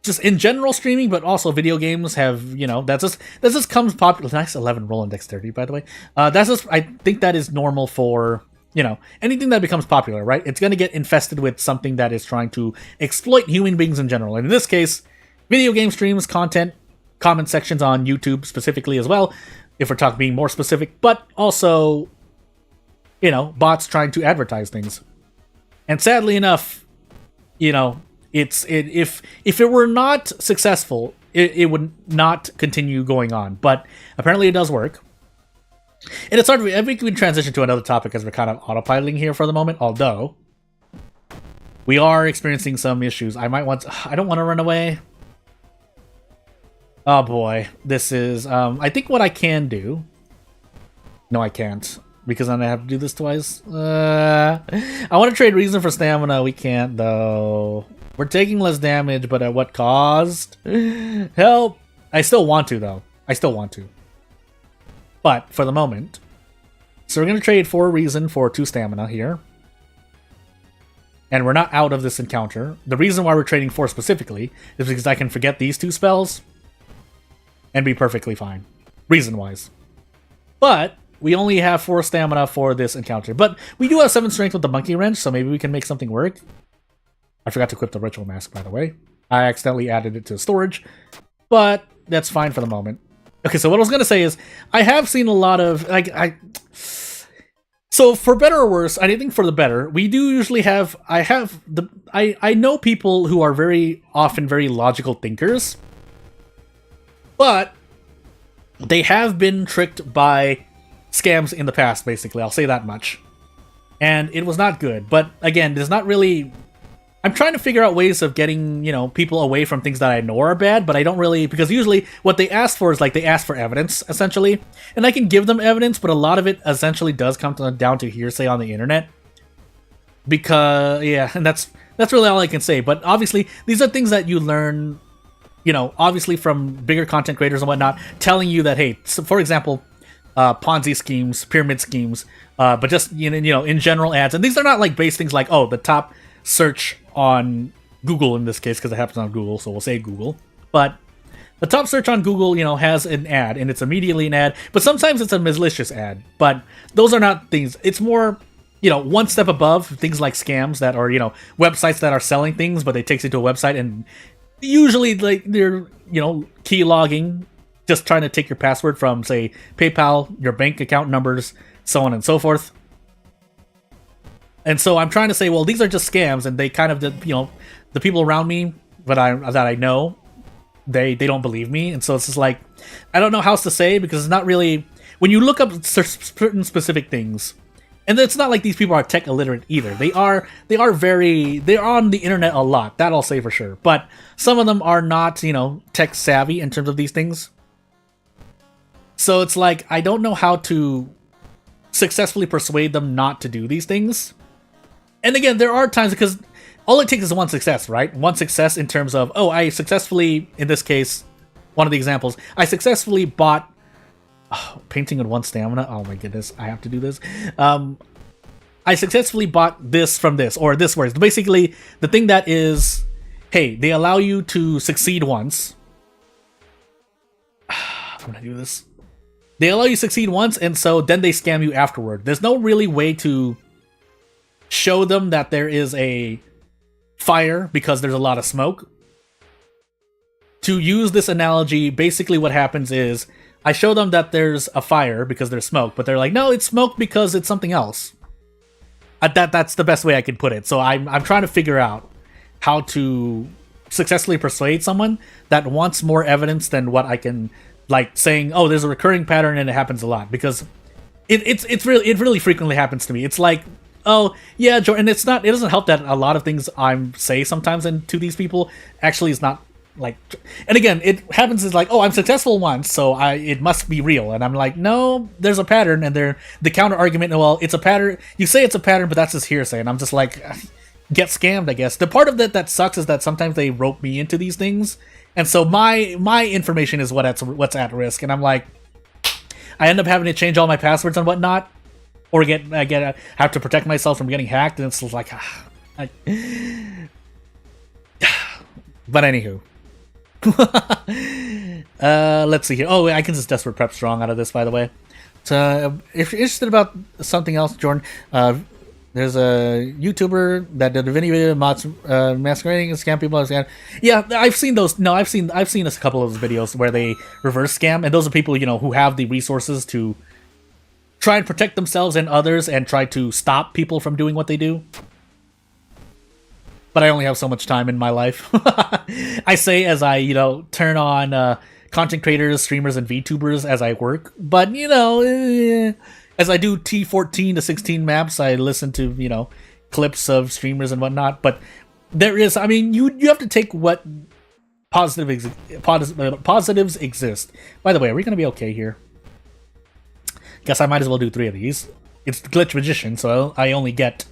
just in general streaming, but also video games have, that just comes popular. Nice 11 roll in dexterity, by the way. I think that is normal for, anything that becomes popular, right? It's going to get infested with something that is trying to exploit human beings in general. And in this case, video game streams, content, comment sections on YouTube specifically as well, if we're talking being more specific, but also, bots trying to advertise things. And sadly enough, if it were not successful, it would not continue going on. But apparently it does work. And it's hard to, I think we can transition to another topic as we're kind of autopiloting here for the moment, although we are experiencing some issues. I don't want to run away. Oh boy, this is, I think what I can do... No, I can't, because then I have to do this twice. I want to trade reason for stamina. We can't, though. We're taking less damage, but at what cost? Help! I still want to, though. I still want to. But, for the moment... So we're going to trade 4 reason for 2 stamina here. And we're not out of this encounter. The reason why we're trading 4 specifically is because I can forget these 2 spells and be perfectly fine, reason-wise. But we only have 4 stamina for this encounter. But we do have 7 strength with the monkey wrench, so maybe we can make something work. I forgot to equip the ritual mask, by the way. I accidentally added it to storage, but that's fine for the moment. Okay, so what I was going to say is, I have seen a lot of, so for better or worse, I think for the better, we do usually have, I know people who are very often very logical thinkers, but they have been tricked by scams in the past, basically. I'll say that much. And it was not good. But again, there's not really... I'm trying to figure out ways of getting, people away from things that I know are bad, but I don't really... Because usually what they ask for is, they ask for evidence, essentially. And I can give them evidence, but a lot of it essentially does come down to hearsay on the internet. Because, yeah, and that's really all I can say. But obviously, these are things that you learn... obviously from bigger content creators and whatnot, telling you that, hey, so for example, Ponzi schemes, pyramid schemes, but just, in general ads. And these are not base things like, oh, the top search on Google in this case, because it happens on Google, so we'll say Google. But the top search on Google, has an ad, and it's immediately an ad, but sometimes it's a malicious ad. But those are not things. It's more... one step above things like scams that are, websites that are selling things, but they take you to a website and usually they're, key logging, just trying to take your password from, say, PayPal, your bank account numbers, so on and so forth. And so I'm trying to say, well, these are just scams, and they kind of, the people around me that I know, they don't believe me, and so it's just like, I don't know how else to say, because it's not really, when you look up certain specific things, and it's not like these people are tech illiterate either. They're on the internet a lot, that I'll say for sure. But some of them are not, tech savvy in terms of these things. So it's like, I don't know how to successfully persuade them not to do these things. And again, there are times, because all it takes is one success, right? One success in terms of, oh, I successfully, in this case, one of the examples, I successfully bought... Oh, painting with 1 stamina. Oh my goodness, I have to do this. I successfully bought this from this, or this works. Basically, the thing that is, hey, they allow you to succeed once. I'm gonna do this. They allow you to succeed once, and so then they scam you afterward. There's no really way to show them that there is a fire because there's a lot of smoke. To use this analogy, basically what happens is, I show them that there's a fire because there's smoke, but they're like, no, it's smoke because it's something else. That's the best way I can put it. So I'm trying to figure out how to successfully persuade someone that wants more evidence than what I can, saying, oh, there's a recurring pattern and it happens a lot, because it really frequently happens to me. It's like, Oh, yeah, Jordan, it doesn't help that a lot of things I say sometimes and to these people actually is not like, and again, it happens is like, oh, I'm successful once, so it must be real. And I'm like, no, there's a pattern, and the counter argument, well, it's a pattern. You say it's a pattern, but that's just hearsay. And I'm just like, get scammed, I guess. The part of that sucks is that sometimes they rope me into these things. And so my information is what's at risk. And I'm like, I end up having to change all my passwords and whatnot. Or have to protect myself from getting hacked, and it's like, but anywho, let's see here. Oh, I can just desperate prep strong out of this, by the way. So if you're interested about something else, Jordan, there's a YouTuber that did a video masquerading as scam people. Yeah, I've seen those. No, I've seen a couple of those videos where they reverse scam, and those are people who have the resources to try and protect themselves and others and try to stop people from doing what they do. But I only have so much time in my life. I say as I, turn on content creators, streamers, and VTubers as I work. But, as I do T14 to 16 maps, I listen to, clips of streamers and whatnot. But there is, you have to take what positives exist. By the way, are we going to be okay here? Guess I might as well do 3 of these. It's Glitch Magician, so I only get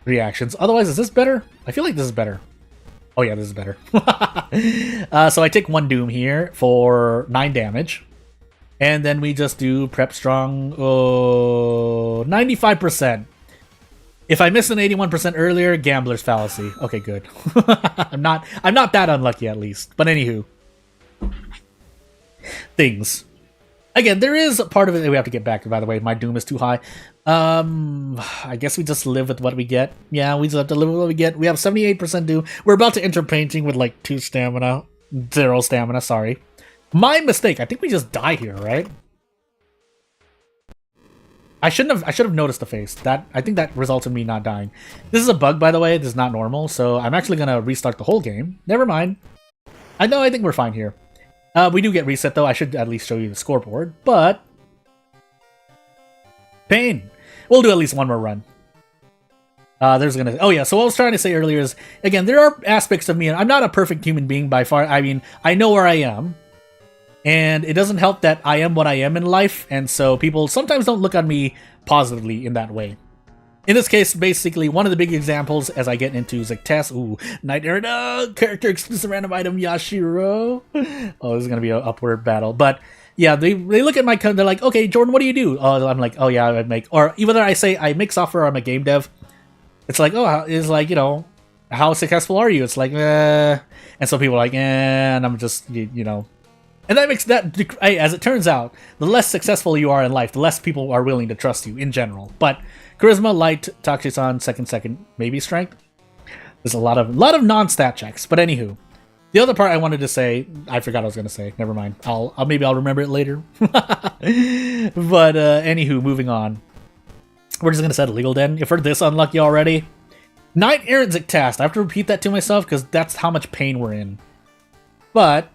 reactions. Otherwise, is this better? I feel like this is better. Oh yeah, this is better. So I take 1 Doom here for 9 damage. And then we just do Prep Strong 95%. If I miss an 81% earlier, Gambler's Fallacy. Okay, good. I'm not that unlucky at least. But anywho. Things. Again, there is a part of it that we have to get back, by the way. My Doom is too high. I guess we just live with what we get. Yeah, we just have to live with what we get. We have 78% Doom. We're about to enter painting with like 2 stamina. 0 stamina, sorry. My mistake. I think we just die here, right? I should have noticed the face. I think that results in me not dying. This is a bug, by the way. This is not normal, so I'm actually gonna restart the whole game. Never mind. I think we're fine here. We do get reset, though. I should at least show you the scoreboard, but pain. We'll do at least 1 more run. Oh yeah, so what I was trying to say earlier is, again, there are aspects of me, and I'm not a perfect human being by far. I know where I am, and it doesn't help that I am what I am in life, and so people sometimes don't look on me positively in that way. In this case, basically, one of the big examples as I get into Zectess, Knight Errant, character exclusive random item Yashiro. Oh, this is going to be an upward battle. But yeah, they look at my they're like, okay, Jordan, what do you do? Oh, I'm like, oh yeah, I make, or whether I say I make software or I'm a game dev, it's like, how successful are you? It's like, and so people are like, and I'm just, and that makes that, as it turns out, the less successful you are in life, the less people are willing to trust you in general. But Charisma, Light, Takushi-san, second, maybe Strength. There's a lot of non-stat checks. But anywho, the other part I wanted to say, I forgot I was going to say. Never mind. Maybe I'll remember it later. But anywho, moving on. We're just going to set a legal den. If we're this unlucky already, Knight Errant Zectast. I have to repeat that to myself because that's how much pain we're in. But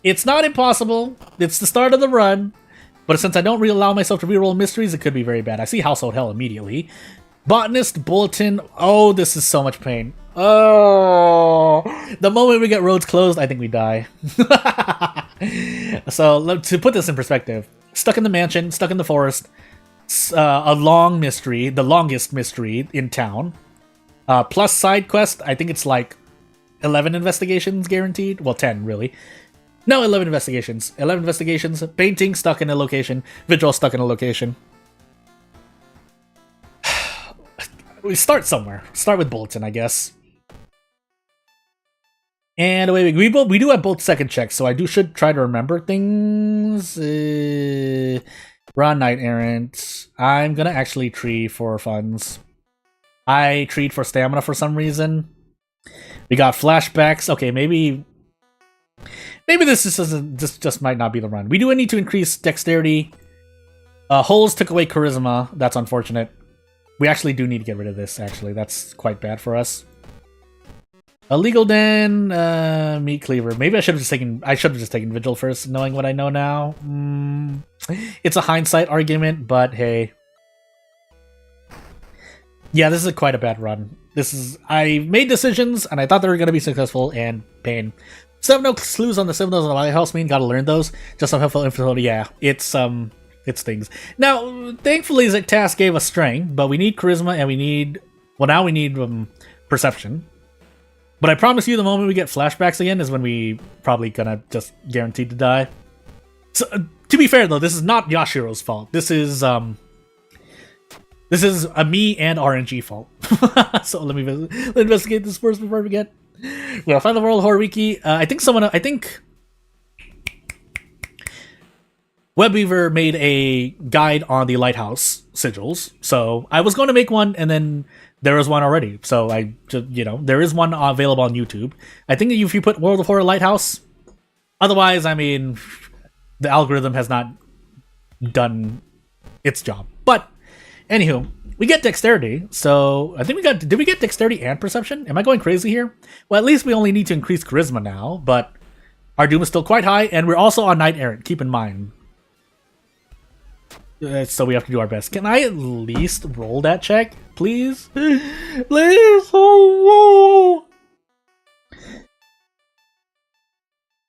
it's not impossible. It's the start of the run. But since I don't really allow myself to reroll mysteries, it could be very bad. I see Household Hell immediately. Botanist, Bulletin. Oh, this is so much pain. Oh, the moment we get roads closed, I think we die. So, to put this in perspective, stuck in the mansion, stuck in the forest, a long mystery, the longest mystery in town, plus side quest, I think it's like 11 investigations guaranteed. Well, 10, really. No, 11 investigations. 11 investigations, painting stuck in a location, vigil stuck in a location. We start somewhere. Start with Bulletin, I guess. And away we do have both second checks, so I should try to remember things. Run Knight Errant. I'm gonna actually tree for funds. I treat for stamina for some reason. We got flashbacks. Okay, maybe this just might not be the run. We do need to increase dexterity. Holes took away charisma. That's unfortunate. We actually do need to get rid of this, actually. That's quite bad for us. A legal den, meat cleaver. Maybe I should have just taken Vigil first, knowing what I know now. It's a hindsight argument, but hey. Yeah, this is quite a bad run. I made decisions, and I thought they were going to be successful, and pain. 7 clues on the 7 on the lighthouse mean gotta learn those. Just some helpful info. Yeah, it's things. Now, thankfully, Zictas gave us strength, but we need charisma, and we need... Well, now we need perception. But I promise you, the moment we get flashbacks again is when we probably gonna just guaranteed to die. So, to be fair, though, this is not Yashiro's fault. This is a me and RNG fault. So let me investigate this first before I forget. Yeah, find the World Horror Wiki. I think Webweaver made a guide on the lighthouse sigils. So I was going to make one, and then there was one already. So I just, there is one available on YouTube. I think if you put World of Horror Lighthouse, otherwise, I mean, the algorithm has not done its job. But anywho, we get dexterity. So I think did we get dexterity and perception? Am I going crazy here? Well, at least we only need to increase charisma now, but our doom is still quite high, and we're also on Knight Errant, keep in mind. So we have to do our best. Can I at least roll that check? Please? Please? Oh,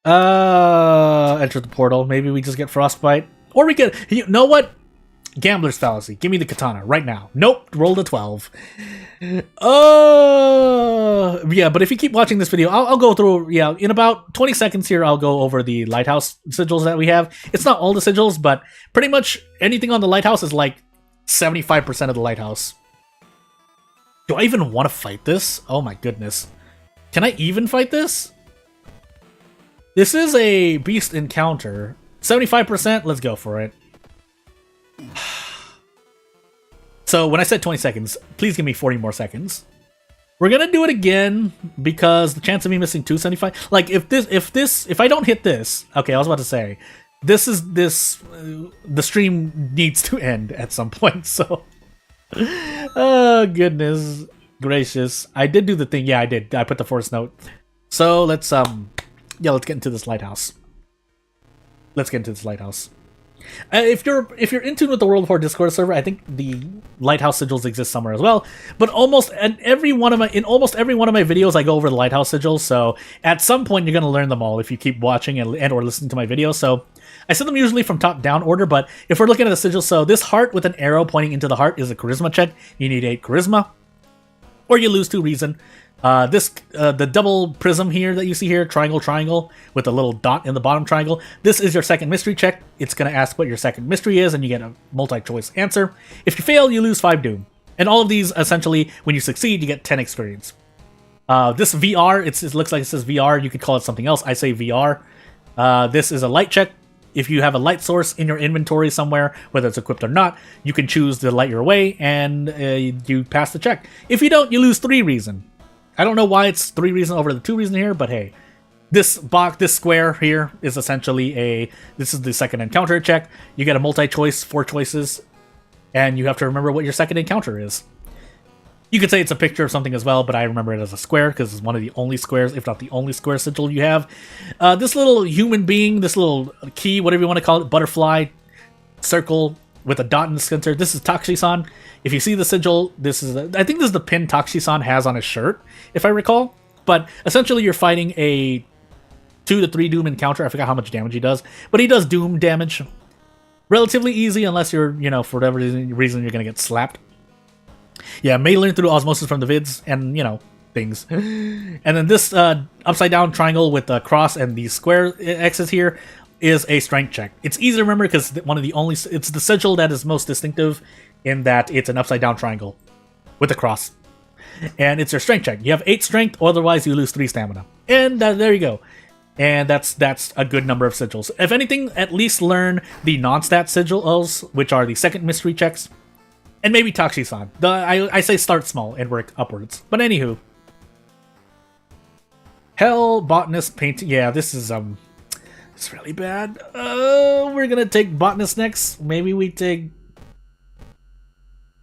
whoa. Enter the portal. Maybe we just get frostbite. Or we could... You know what? Gambler's fallacy. Give me the katana right now. Nope. Roll the 12. Oh, yeah. But if you keep watching this video, I'll go through. Yeah, in about 20 seconds here, I'll go over the lighthouse sigils that we have. It's not all the sigils, but pretty much anything on the lighthouse is like 75% of the lighthouse. Do I even want to fight this? Oh my goodness. Can I even fight this? This is a beast encounter. 75%. Let's go for it. So when I said 20 seconds, please give me 40 more seconds. We're gonna do it again because the chance of me missing 275. Like if I don't hit this, okay, I was about to say, the stream needs to end at some point. So, oh goodness gracious, I did do the thing. Yeah, I did. I put the force note. So let's get into this lighthouse. If you're in tune with the World of Horror Discord server, I think the lighthouse sigils exist somewhere as well. But in almost every one of my videos, I go over the lighthouse sigils. So at some point, you're gonna learn them all if you keep watching and or listening to my videos. So I set them usually from top down order. But if we're looking at the sigils, so this heart with an arrow pointing into the heart is a charisma check. You need 8 charisma, or you lose 2 reason. The double prism here that you see here, triangle, with a little dot in the bottom triangle, this is your second mystery check. It's going to ask what your second mystery is, and you get a multi-choice answer. If you fail, you lose 5 doom. And all of these, essentially, when you succeed, you get 10 experience. This VR, it looks like it says VR. You could call it something else. I say VR. This is a light check. If you have a light source in your inventory somewhere, whether it's equipped or not, you can choose to light your way, and you pass the check. If you don't, you lose 3 reason. I don't know why it's 3 reason over the 2 reason here, but hey, this square here is essentially this is the second encounter check. You get a multi-choice, 4 choices, and you have to remember what your second encounter is. You could say it's a picture of something as well, but I remember it as a square because it's one of the only squares, if not the only square sigil you have. This little human being, this little key, whatever you want to call it, butterfly, circle with a dot in the center. This is Takshisan. If you see the sigil, I think this is the pin Takshisan has on his shirt, if I recall. But essentially, you're fighting a 2 to 3 doom encounter. I forgot how much damage he does, but he does doom damage. Relatively easy, unless you're, for whatever reason, you're gonna get slapped. Yeah, may learn through osmosis from the vids and things. And then this upside down triangle with the cross and these square X's here is a strength check. It's easy to remember because it's the sigil that is most distinctive in that it's an upside down triangle with a cross. And it's your strength check. You have 8 strength, otherwise you lose 3 stamina. And there you go. And that's a good number of sigils. If anything, at least learn the non-stat sigils, which are the second mystery checks. And maybe Takshisan. I say start small and work upwards. But anywho. Hell, botanist, painting. Yeah, this is it's really bad. We're gonna take botanist next. Maybe we take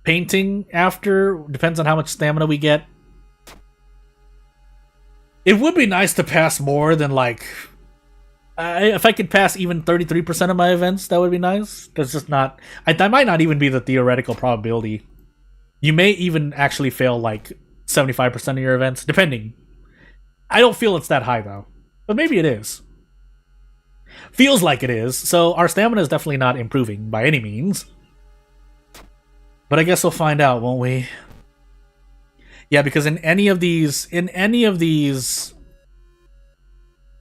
painting after. Depends on how much stamina we get. It would be nice to pass more than if I could pass even 33% of my events, that would be nice. That's just not. That might not even be the theoretical probability. You may even actually fail like 75% of your events, depending. I don't feel it's that high though, but maybe it is. Feels like it is, so our stamina is definitely not improving by any means. But I guess we'll find out, won't we? Yeah, because in any of these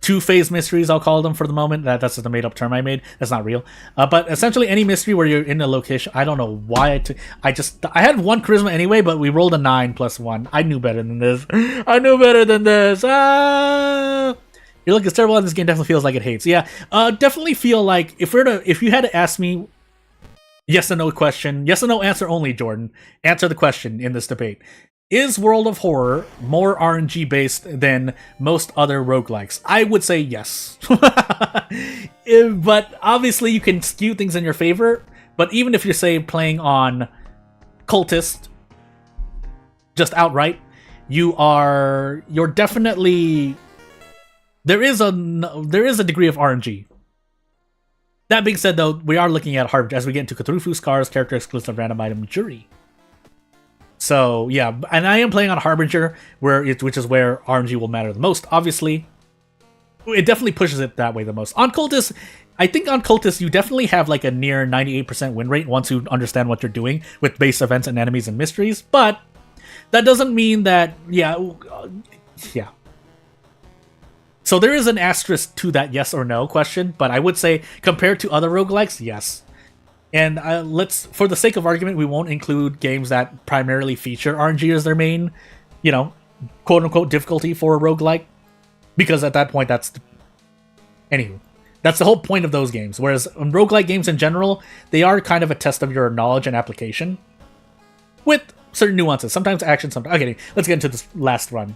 two-phase mysteries, I'll call them for the moment. That's just a made-up term I made. That's not real. But essentially, any mystery where you're in a location, I don't know why I had 1 charisma anyway, but we rolled a 9 plus 1. I knew better than this. I knew better than this. Your luck is terrible, and this game definitely feels like it hates. Yeah, definitely feel like if you had to ask me yes or no question, yes or no answer only, Jordan, answer the question in this debate. Is World of Horror more RNG based than most other roguelikes? I would say yes. But obviously you can skew things in your favor. But even if you're, say, playing on Cultist just outright, you're definitely there is a degree of RNG. That being said, though, we are looking at Harbinger as we get into Cthulhu Scars, character exclusive random item jury. So yeah, and I am playing on Harbinger, which is where RNG will matter the most. Obviously, it definitely pushes it that way the most. On Cultist, I think on Cultist you definitely have like a near 98% win rate once you understand what you're doing with base events and enemies and mysteries. But that doesn't mean that yeah. So there is an asterisk to that yes or no question, but I would say compared to other roguelikes, yes. And for the sake of argument, we won't include games that primarily feature RNG as their main, quote-unquote difficulty for a roguelike. Because at that point, anywho, that's the whole point of those games. Whereas roguelike games in general, they are kind of a test of your knowledge and application. With certain nuances. Sometimes action, sometimes... Okay, let's get into this last run.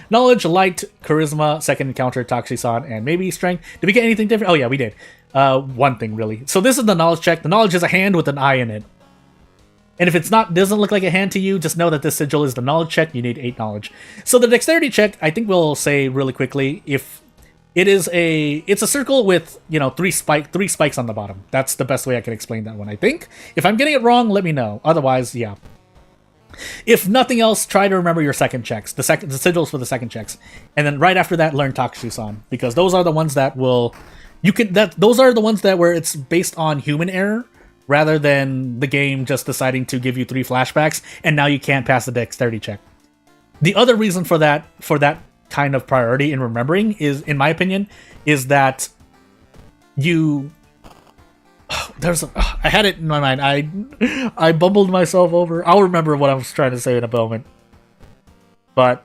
Knowledge, light, charisma, second encounter, toxicon, and maybe strength. Did we get anything different? Oh yeah, we did. One thing, really. So this is the knowledge check. The knowledge is a hand with an eye in it. And if it's doesn't look like a hand to you, just know that this sigil is the knowledge check. You need 8 knowledge. So the dexterity check, I think we'll say really quickly, if it's a circle with, 3 spikes on the bottom. That's the best way I can explain that one, I think. If I'm getting it wrong, let me know. Otherwise, yeah. If nothing else, try to remember your second checks, the sigils for the second checks, and then right after that, learn Takusan, because those are the ones that will, those are the ones that where it's based on human error rather than the game just deciding to give you 3 flashbacks and now you can't pass the dexterity check. The other reason for that kind of priority in remembering is, in my opinion, is that I had it in my mind. I bumbled myself over. I'll remember what I was trying to say in a moment. But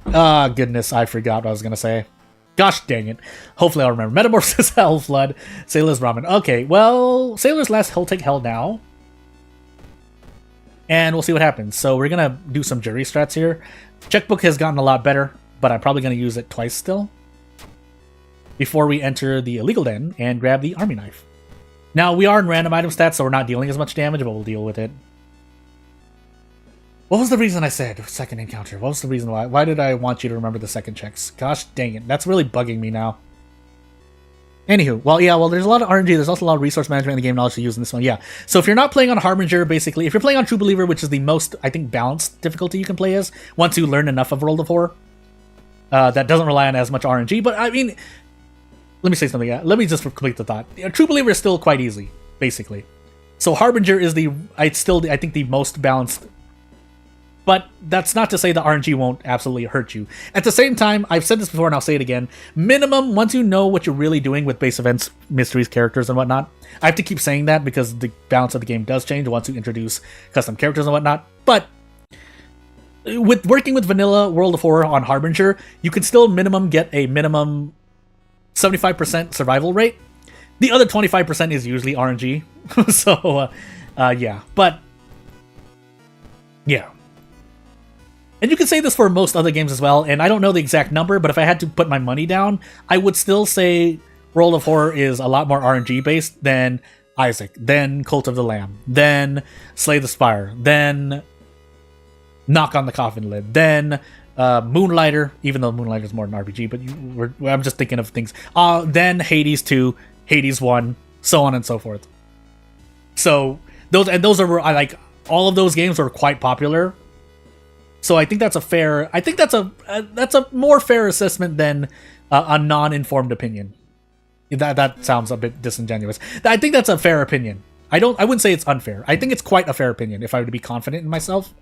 goodness, I forgot what I was gonna say. Gosh dang it. Hopefully I'll remember. Metamorphosis, Hell Flood, Sailor's Ramen. Okay, well, Sailor's Last He'll take Hell now. And we'll see what happens. So we're gonna do some jury strats here. Checkbook has gotten a lot better, but I'm probably gonna use it twice still before we enter the illegal den and grab the army knife. Now, we are in random item stats, so we're not dealing as much damage, but we'll deal with it. What was the reason I said second encounter? What was the reason why? Why did I want you to remember the second checks? Gosh dang it. That's really bugging me now. Anywho, well, there's a lot of RNG. There's also a lot of resource management in the game knowledge to use in this one. Yeah. So if you're not playing on Harbinger, basically, if you're playing on True Believer, which is the most, I think, balanced difficulty you can play as, once you learn enough of World of Horror, that doesn't rely on as much RNG, but I mean... Let me say something. Let me just complete the thought. True Believer is still quite easy, basically. So Harbinger is I think the most balanced. But that's not to say the RNG won't absolutely hurt you. At the same time, I've said this before and I'll say it again. Minimum, once you know what you're really doing with base events, mysteries, characters, and whatnot. I have to keep saying that because the balance of the game does change once you introduce custom characters and whatnot. But with working with vanilla World of Horror on Harbinger, you can still get a minimum 75% survival rate. The other 25% is usually RNG. So, yeah. But, yeah. And you can say this for most other games as well, and I don't know the exact number, but if I had to put my money down, I would still say World of Horror is a lot more RNG based than Isaac, then Cult of the Lamb, then Slay the Spire, then Knock on the Coffin Lid, then... Moonlighter, even though Moonlighter is more an RPG, but I'm just thinking of things. Then Hades 2, Hades 1, so on and so forth. So Those are like all of those games are quite popular. So I think that's a fair. I think that's a more fair assessment than a non-informed opinion. That sounds a bit disingenuous. I think that's a fair opinion. I wouldn't say it's unfair. I think it's quite a fair opinion if I were to be confident in myself.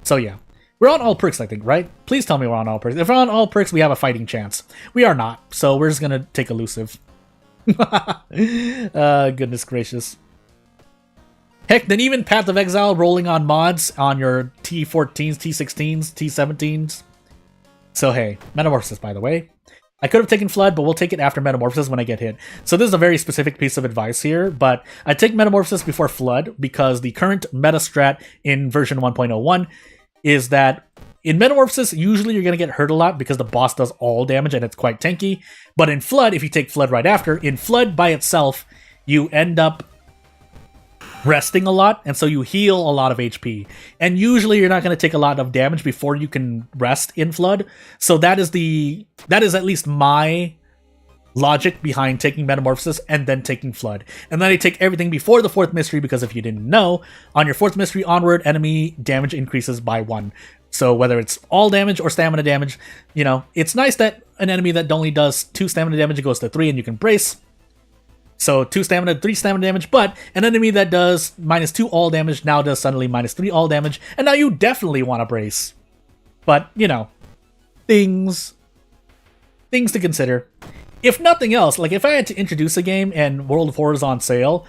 So yeah. We're on all perks, I think, right? Please tell me we're on all perks. If we're on all perks, we have a fighting chance. We are not, so we're just gonna take elusive. Goodness gracious. Heck, then even Path of Exile rolling on mods on your T14s, T16s, T17s. So hey, Metamorphosis, by the way. I could have taken Flood, but we'll take it after Metamorphosis when I get hit. So this is a very specific piece of advice here, but I take Metamorphosis before Flood because the current meta strat in version 1.01 is that in Metamorphosis, usually you're going to get hurt a lot because the boss does all damage and it's quite tanky. But in Flood, if you take Flood right after, in Flood by itself, you end up resting a lot, and so you heal a lot of HP. And usually you're not going to take a lot of damage before you can rest in Flood. So that is at least my logic behind taking Metamorphosis and then taking Flood. And then I take everything before the 4th mystery, because if you didn't know, on your 4th mystery onward, enemy damage increases by 1. So whether it's all damage or stamina damage, you know, it's nice that an enemy that only does 2 stamina damage goes to 3 and you can brace. So 2 stamina, 3 stamina damage, but an enemy that does -2 all damage now does suddenly -3 all damage, and now you definitely want to brace. But, you know, things to consider. If nothing else, like if I had to introduce a game and World of Horror is on sale,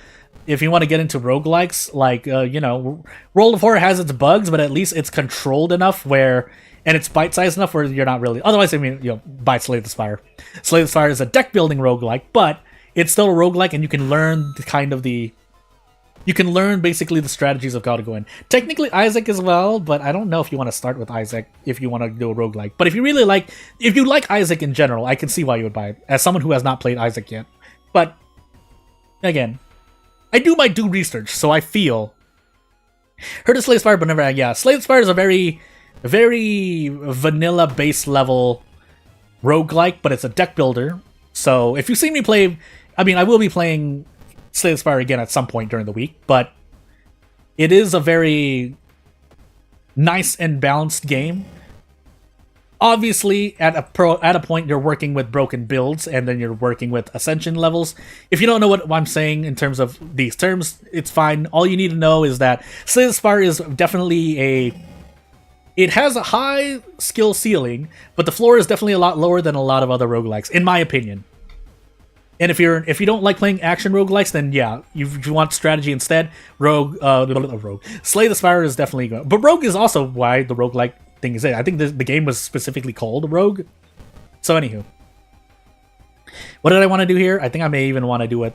if you want to get into roguelikes, like, you know, World of Horror has its bugs, but at least it's controlled enough where, and it's bite-sized enough where you're not really, otherwise, I mean, you know, buy Slay the Spire. Slay the Spire is a deck-building roguelike, but it's still a roguelike, and you can learn you can learn basically the strategies of how to go in. Technically Isaac as well, but I don't know if you want to start with Isaac if you want to do a roguelike. But if you like Isaac in general, I can see why you would buy it, as someone who has not played Isaac yet. But, again, I do my due research, so I feel. Heard of Slay the Spire, but never, yeah. Slay the Spire is a very, very vanilla base level roguelike, but it's a deck builder. So if you see me play, I mean, I will be playing Slay the Spire again at some point during the week, but it is a very nice and balanced game. Obviously, at a point, you're working with broken builds, and then you're working with ascension levels. If you don't know what I'm saying in terms of these terms, it's fine. All you need to know is that Slay the Spire is definitely it has a high skill ceiling, but the floor is definitely a lot lower than a lot of other roguelikes, in my opinion. And if you don't like playing action roguelikes, then yeah, if you want strategy instead, Slay the Spire is definitely good. But Rogue is also why the roguelike thing is it. I think the game was specifically called Rogue. So anywho. What did I want to do here? I think I may even want to do a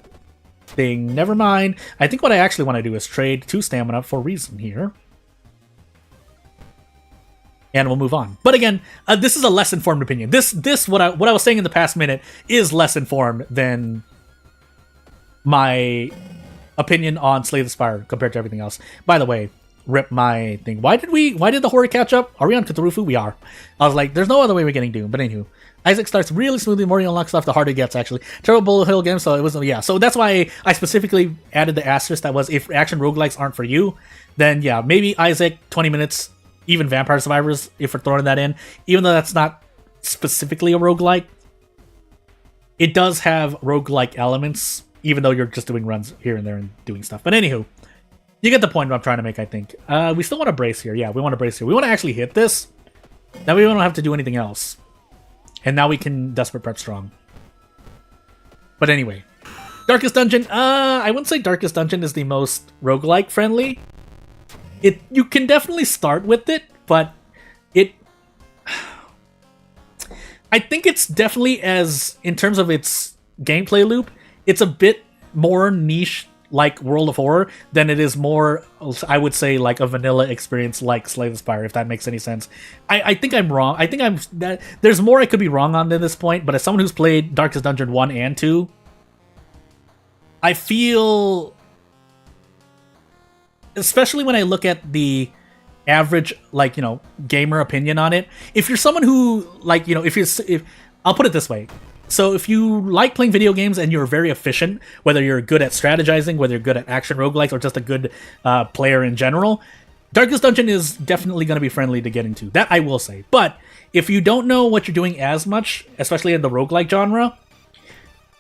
thing. Never mind. I think what I actually want to do is trade 2 stamina for reason here. And we'll move on. But again, this is a less informed opinion. This what I was saying in the past minute is less informed than my opinion on Slay the Spire compared to everything else. By the way, rip my thing. Why did the horror catch up? Are we on Cthulhu? We are. I was like, there's no other way we're getting Doom. But anywho, Isaac starts really smoothly. More he unlocks stuff, the harder it gets, actually. Terrible Hill game, so it was, yeah. So that's why I specifically added the asterisk that was, if action roguelikes aren't for you, then yeah, maybe Isaac, 20 minutes, even Vampire Survivors, if we're throwing that in. Even though that's not specifically a roguelike, it does have roguelike elements, even though you're just doing runs here and there and doing stuff. But anywho, you get the point I'm trying to make, I think. We still want to brace here. Yeah, we want to brace here. We want to actually hit this. Now we don't have to do anything else. And now we can Desperate Prep Strong. But anyway. Darkest Dungeon. I wouldn't say Darkest Dungeon is the most roguelike friendly. You can definitely start with it, but I think it's definitely, as in terms of its gameplay loop, it's a bit more niche like World of Horror than it is more, I would say, like a vanilla experience like Slay the Spire, if that makes any sense. I think I'm wrong. I think there's more I could be wrong on at this point, but as someone who's played Darkest Dungeon 1 and 2, I feel, especially when I look at the average, like, gamer opinion on it, if you're someone who, like, if I'll put it this way, So if you like playing video games and you're very efficient, whether you're good at strategizing, whether you're good at action roguelikes, or just a good player in general, Darkest Dungeon is definitely going to be friendly to get into. That I will say. But if you don't know what you're doing as much, especially in the roguelike genre,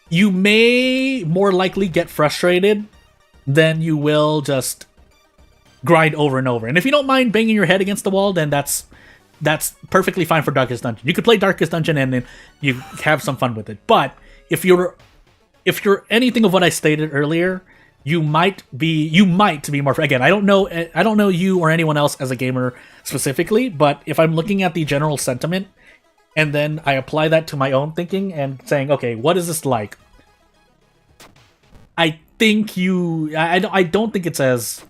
you may more likely get frustrated than you will just grind over and over. And if you don't mind banging your head against the wall, then that's perfectly fine for Darkest Dungeon. You could play Darkest Dungeon and then you have some fun with it. But if you're anything of what I stated earlier, you might be more. Again, I don't know you or anyone else as a gamer specifically, but if I'm looking at the general sentiment and then I apply that to my own thinking and saying, okay, what is this like? I don't think it's as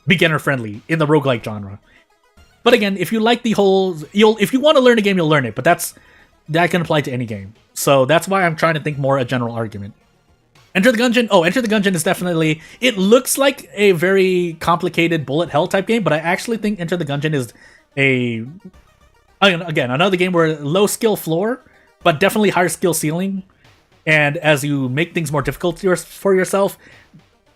beginner friendly in the roguelike genre. But again, if you like the whole, if you want to learn a game, you'll learn it. But that can apply to any game. So that's why I'm trying to think more a general argument. Enter the Gungeon. Oh, Enter the Gungeon is definitely, it looks like a very complicated bullet hell type game, but I actually think Enter the Gungeon is again, another game where low skill floor, but definitely higher skill ceiling. And as you make things more difficult for yourself,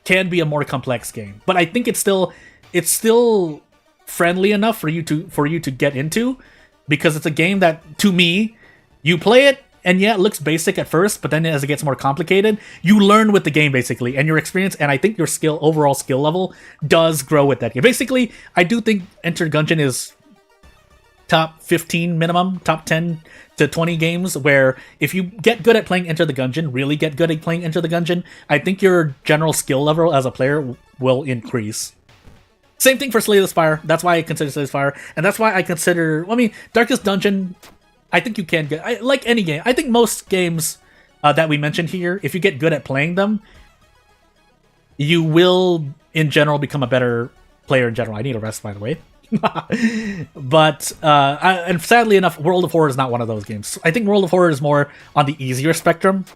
can be a more complex game. But I think it's still friendly enough for you to get into, because it's a game that, to me, you play it and yeah, it looks basic at first, but then as it gets more complicated, you learn with the game basically, and your experience, and I think your overall skill level does grow with that game. Basically, I do think Enter Gungeon is top 15 minimum, top 10 to 20 games where if you get good at playing Enter the Gungeon, really get good at playing Enter the Gungeon, I think your general skill level as a player will increase. Same thing for Slay the Spire. That's why I consider Slay the Spire, and that's why I consider, Darkest Dungeon, I think you can get, like any game, I think most games that we mentioned here, if you get good at playing them, you will, in general, become a better player in general. I need a rest, by the way. But and sadly enough, World of Horror is not one of those games. I think World of Horror is more on the easier spectrum.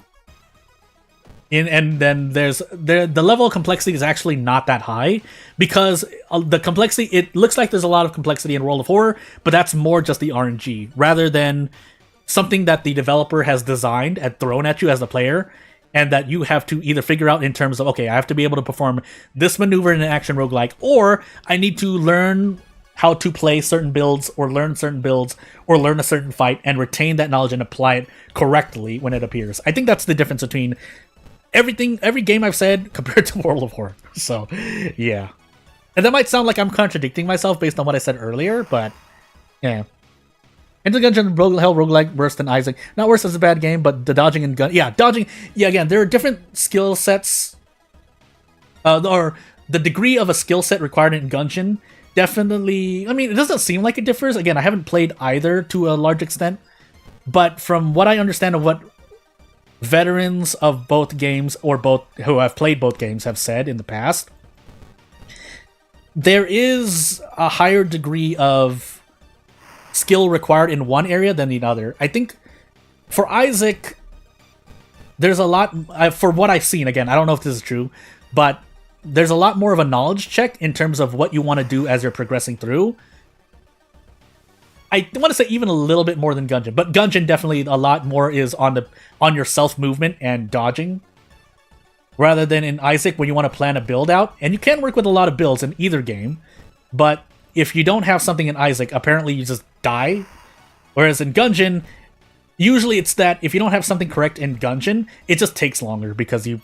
And then the level of complexity is actually not that high, because the complexity, it looks like there's a lot of complexity in World of Horror, but that's more just the RNG rather than something that the developer has designed and thrown at you as a player, and that you have to either figure out in terms of, okay, I have to be able to perform this maneuver in an action roguelike, or I need to learn how to play certain builds, or learn certain builds, or learn a certain fight and retain that knowledge and apply it correctly when it appears. I think that's the difference between every game I've said compared to World of Horror. So, yeah. And that might sound like I'm contradicting myself based on what I said earlier, but yeah. Enter the Gungeon, roguelike, worse than Isaac. Not worse as a bad game, but the dodging and gun... Yeah, dodging... Yeah, again, there are different skill sets, or the degree of a skill set required in Gungeon definitely... it doesn't seem like it differs. Again, I haven't played either to a large extent, but from what I understand of what veterans of both games, or both who have played both games, have said in the past, there is a higher degree of skill required in one area than the other. I think for Isaac, there's a lot, for what I've seen, again, I don't know if this is true, but there's a lot more of a knowledge check in terms of what you want to do as you're progressing through. I want to say even a little bit more than Gungeon, but Gungeon definitely a lot more is on your self-movement and dodging, rather than in Isaac when you want to plan a build out. And you can work with a lot of builds in either game, but if you don't have something in Isaac, apparently you just die. Whereas in Gungeon, usually it's that if you don't have something correct in Gungeon, it just takes longer, because you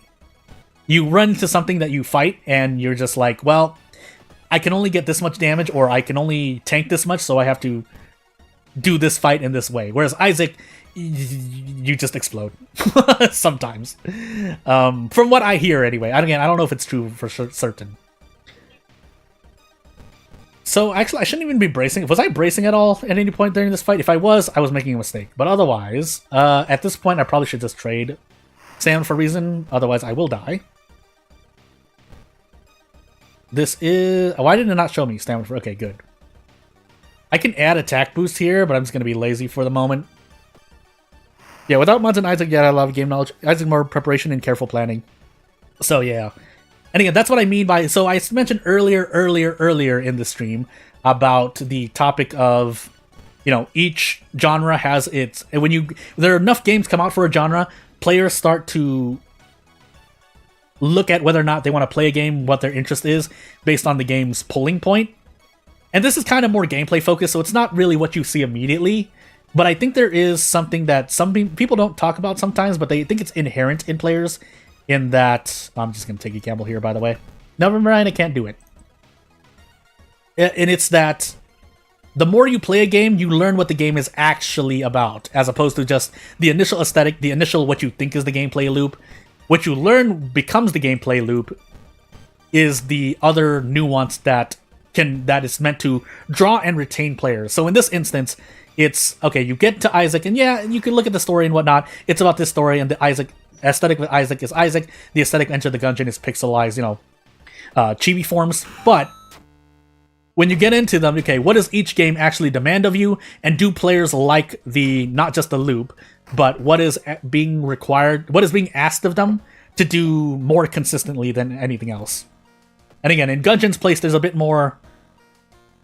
run into something that you fight and you're just like, well, I can only get this much damage, or I can only tank this much, so I have to do this fight in this way. Whereas Isaac, you just explode sometimes. From what I hear anyway. Again, I don't know if it's true for certain. So actually, I shouldn't even be bracing. Was I bracing at all at any point during this fight? If I was making a mistake. But otherwise, at this point, I probably should just trade Sam for reason. Otherwise, I will die. This is... Why did it not show me stamina for... Okay, good. I can add attack boost here, but I'm just going to be lazy for the moment. Yeah, without mods and Isaac, yeah, I love game knowledge. Isaac, more preparation and careful planning. So, yeah. And again, that's what I mean by... So, I mentioned earlier in the stream about the topic of each genre has its, and when there are enough games come out for a genre, players start to look at whether or not they want to play a game, what their interest is, based on the game's pulling point. And this is kind of more gameplay focused, so it's not really what you see immediately. But I think there is something that some people don't talk about sometimes, but they think it's inherent in players, in that... I'm just going to take a gamble here, by the way. Never mind, I can't do it. And it's that the more you play a game, you learn what the game is actually about, as opposed to just the initial aesthetic, the initial what you think is the gameplay loop. What you learn becomes the gameplay loop is the other nuance that is meant to draw and retain players. So in this instance, it's, okay, you get to Isaac, and yeah, you can look at the story and whatnot. It's about this story, and the aesthetic with Isaac is Isaac. The aesthetic Enter the Gungeon is pixelized, chibi forms. But when you get into them, okay, what does each game actually demand of you? And do players like not just the loop, but what is being required, what is being asked of them to do more consistently than anything else? And again, in Gungeon's place, there's a bit more...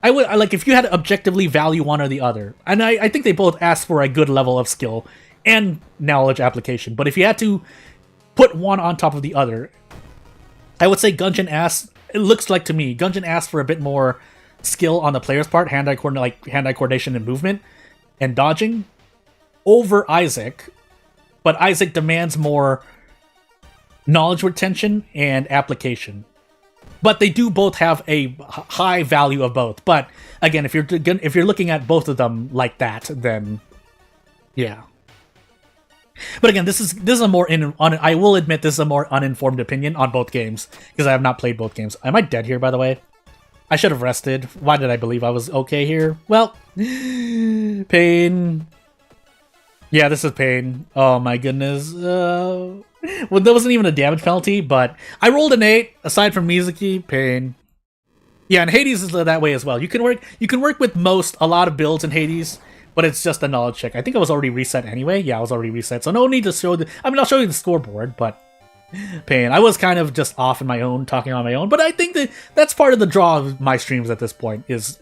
I like if you had to objectively value one or the other, and I think they both ask for a good level of skill and knowledge application, but if you had to put one on top of the other, I would say Gungeon asks, it looks like to me, Gungeon asks for a bit more skill on the player's part, hand-eye coordination and movement, and dodging, over Isaac, but Isaac demands more knowledge retention and application. But they do both have a high value of both. But again, if you're looking at both of them like that, then yeah. But again, this is a more I will admit this is a more uninformed opinion on both games, because I have not played both games. Am I dead here, by the way? I should have rested. Why did I believe I was okay here? Well, pain. Yeah, this is pain. Oh my goodness. Well, there wasn't even a damage penalty, but I rolled an 8. Aside from Mizuki, pain. Yeah, and Hades is that way as well. You can work with a lot of builds in Hades, but it's just a knowledge check. I think I was already reset anyway. Yeah, I was already reset, so no need to show I'll show you the scoreboard, but pain. I was kind of just off in my own, talking on my own, but I think that's part of the draw of my streams at this point, is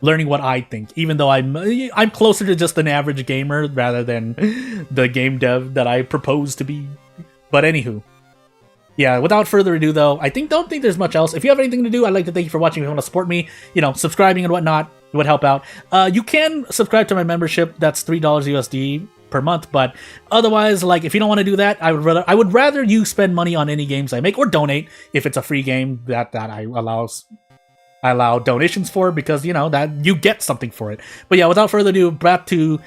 learning what I think, even though I'm closer to just an average gamer rather than the game dev that I propose to be. But anywho, yeah, without further ado though, don't think there's much else. If you have anything to do, I'd like to thank you for watching. If you want to support me, subscribing and whatnot, it would help out. You can subscribe to my membership. That's $3 USD per month, but otherwise, like, if you don't want to do that, I would rather you spend money on any games I make, or donate if it's a free game that I allow donations for, because that you get something for it. But yeah, without further ado, back to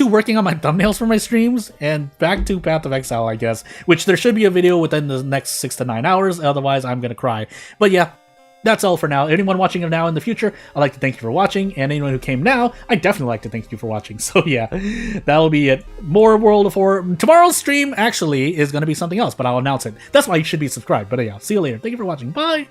working on my thumbnails for my streams, and back to Path of Exile, I guess, which there should be a video within the next 6 to 9 hours, otherwise I'm gonna cry. But yeah, that's all for now. Anyone watching it now in the future, I'd like to thank you for watching, and anyone who came now, I definitely like to thank you for watching. So yeah, that'll be it. More World of War. Tomorrow's stream actually is going to be something else, but I'll announce it. That's why you should be subscribed. But yeah, see you later. Thank you for watching. Bye!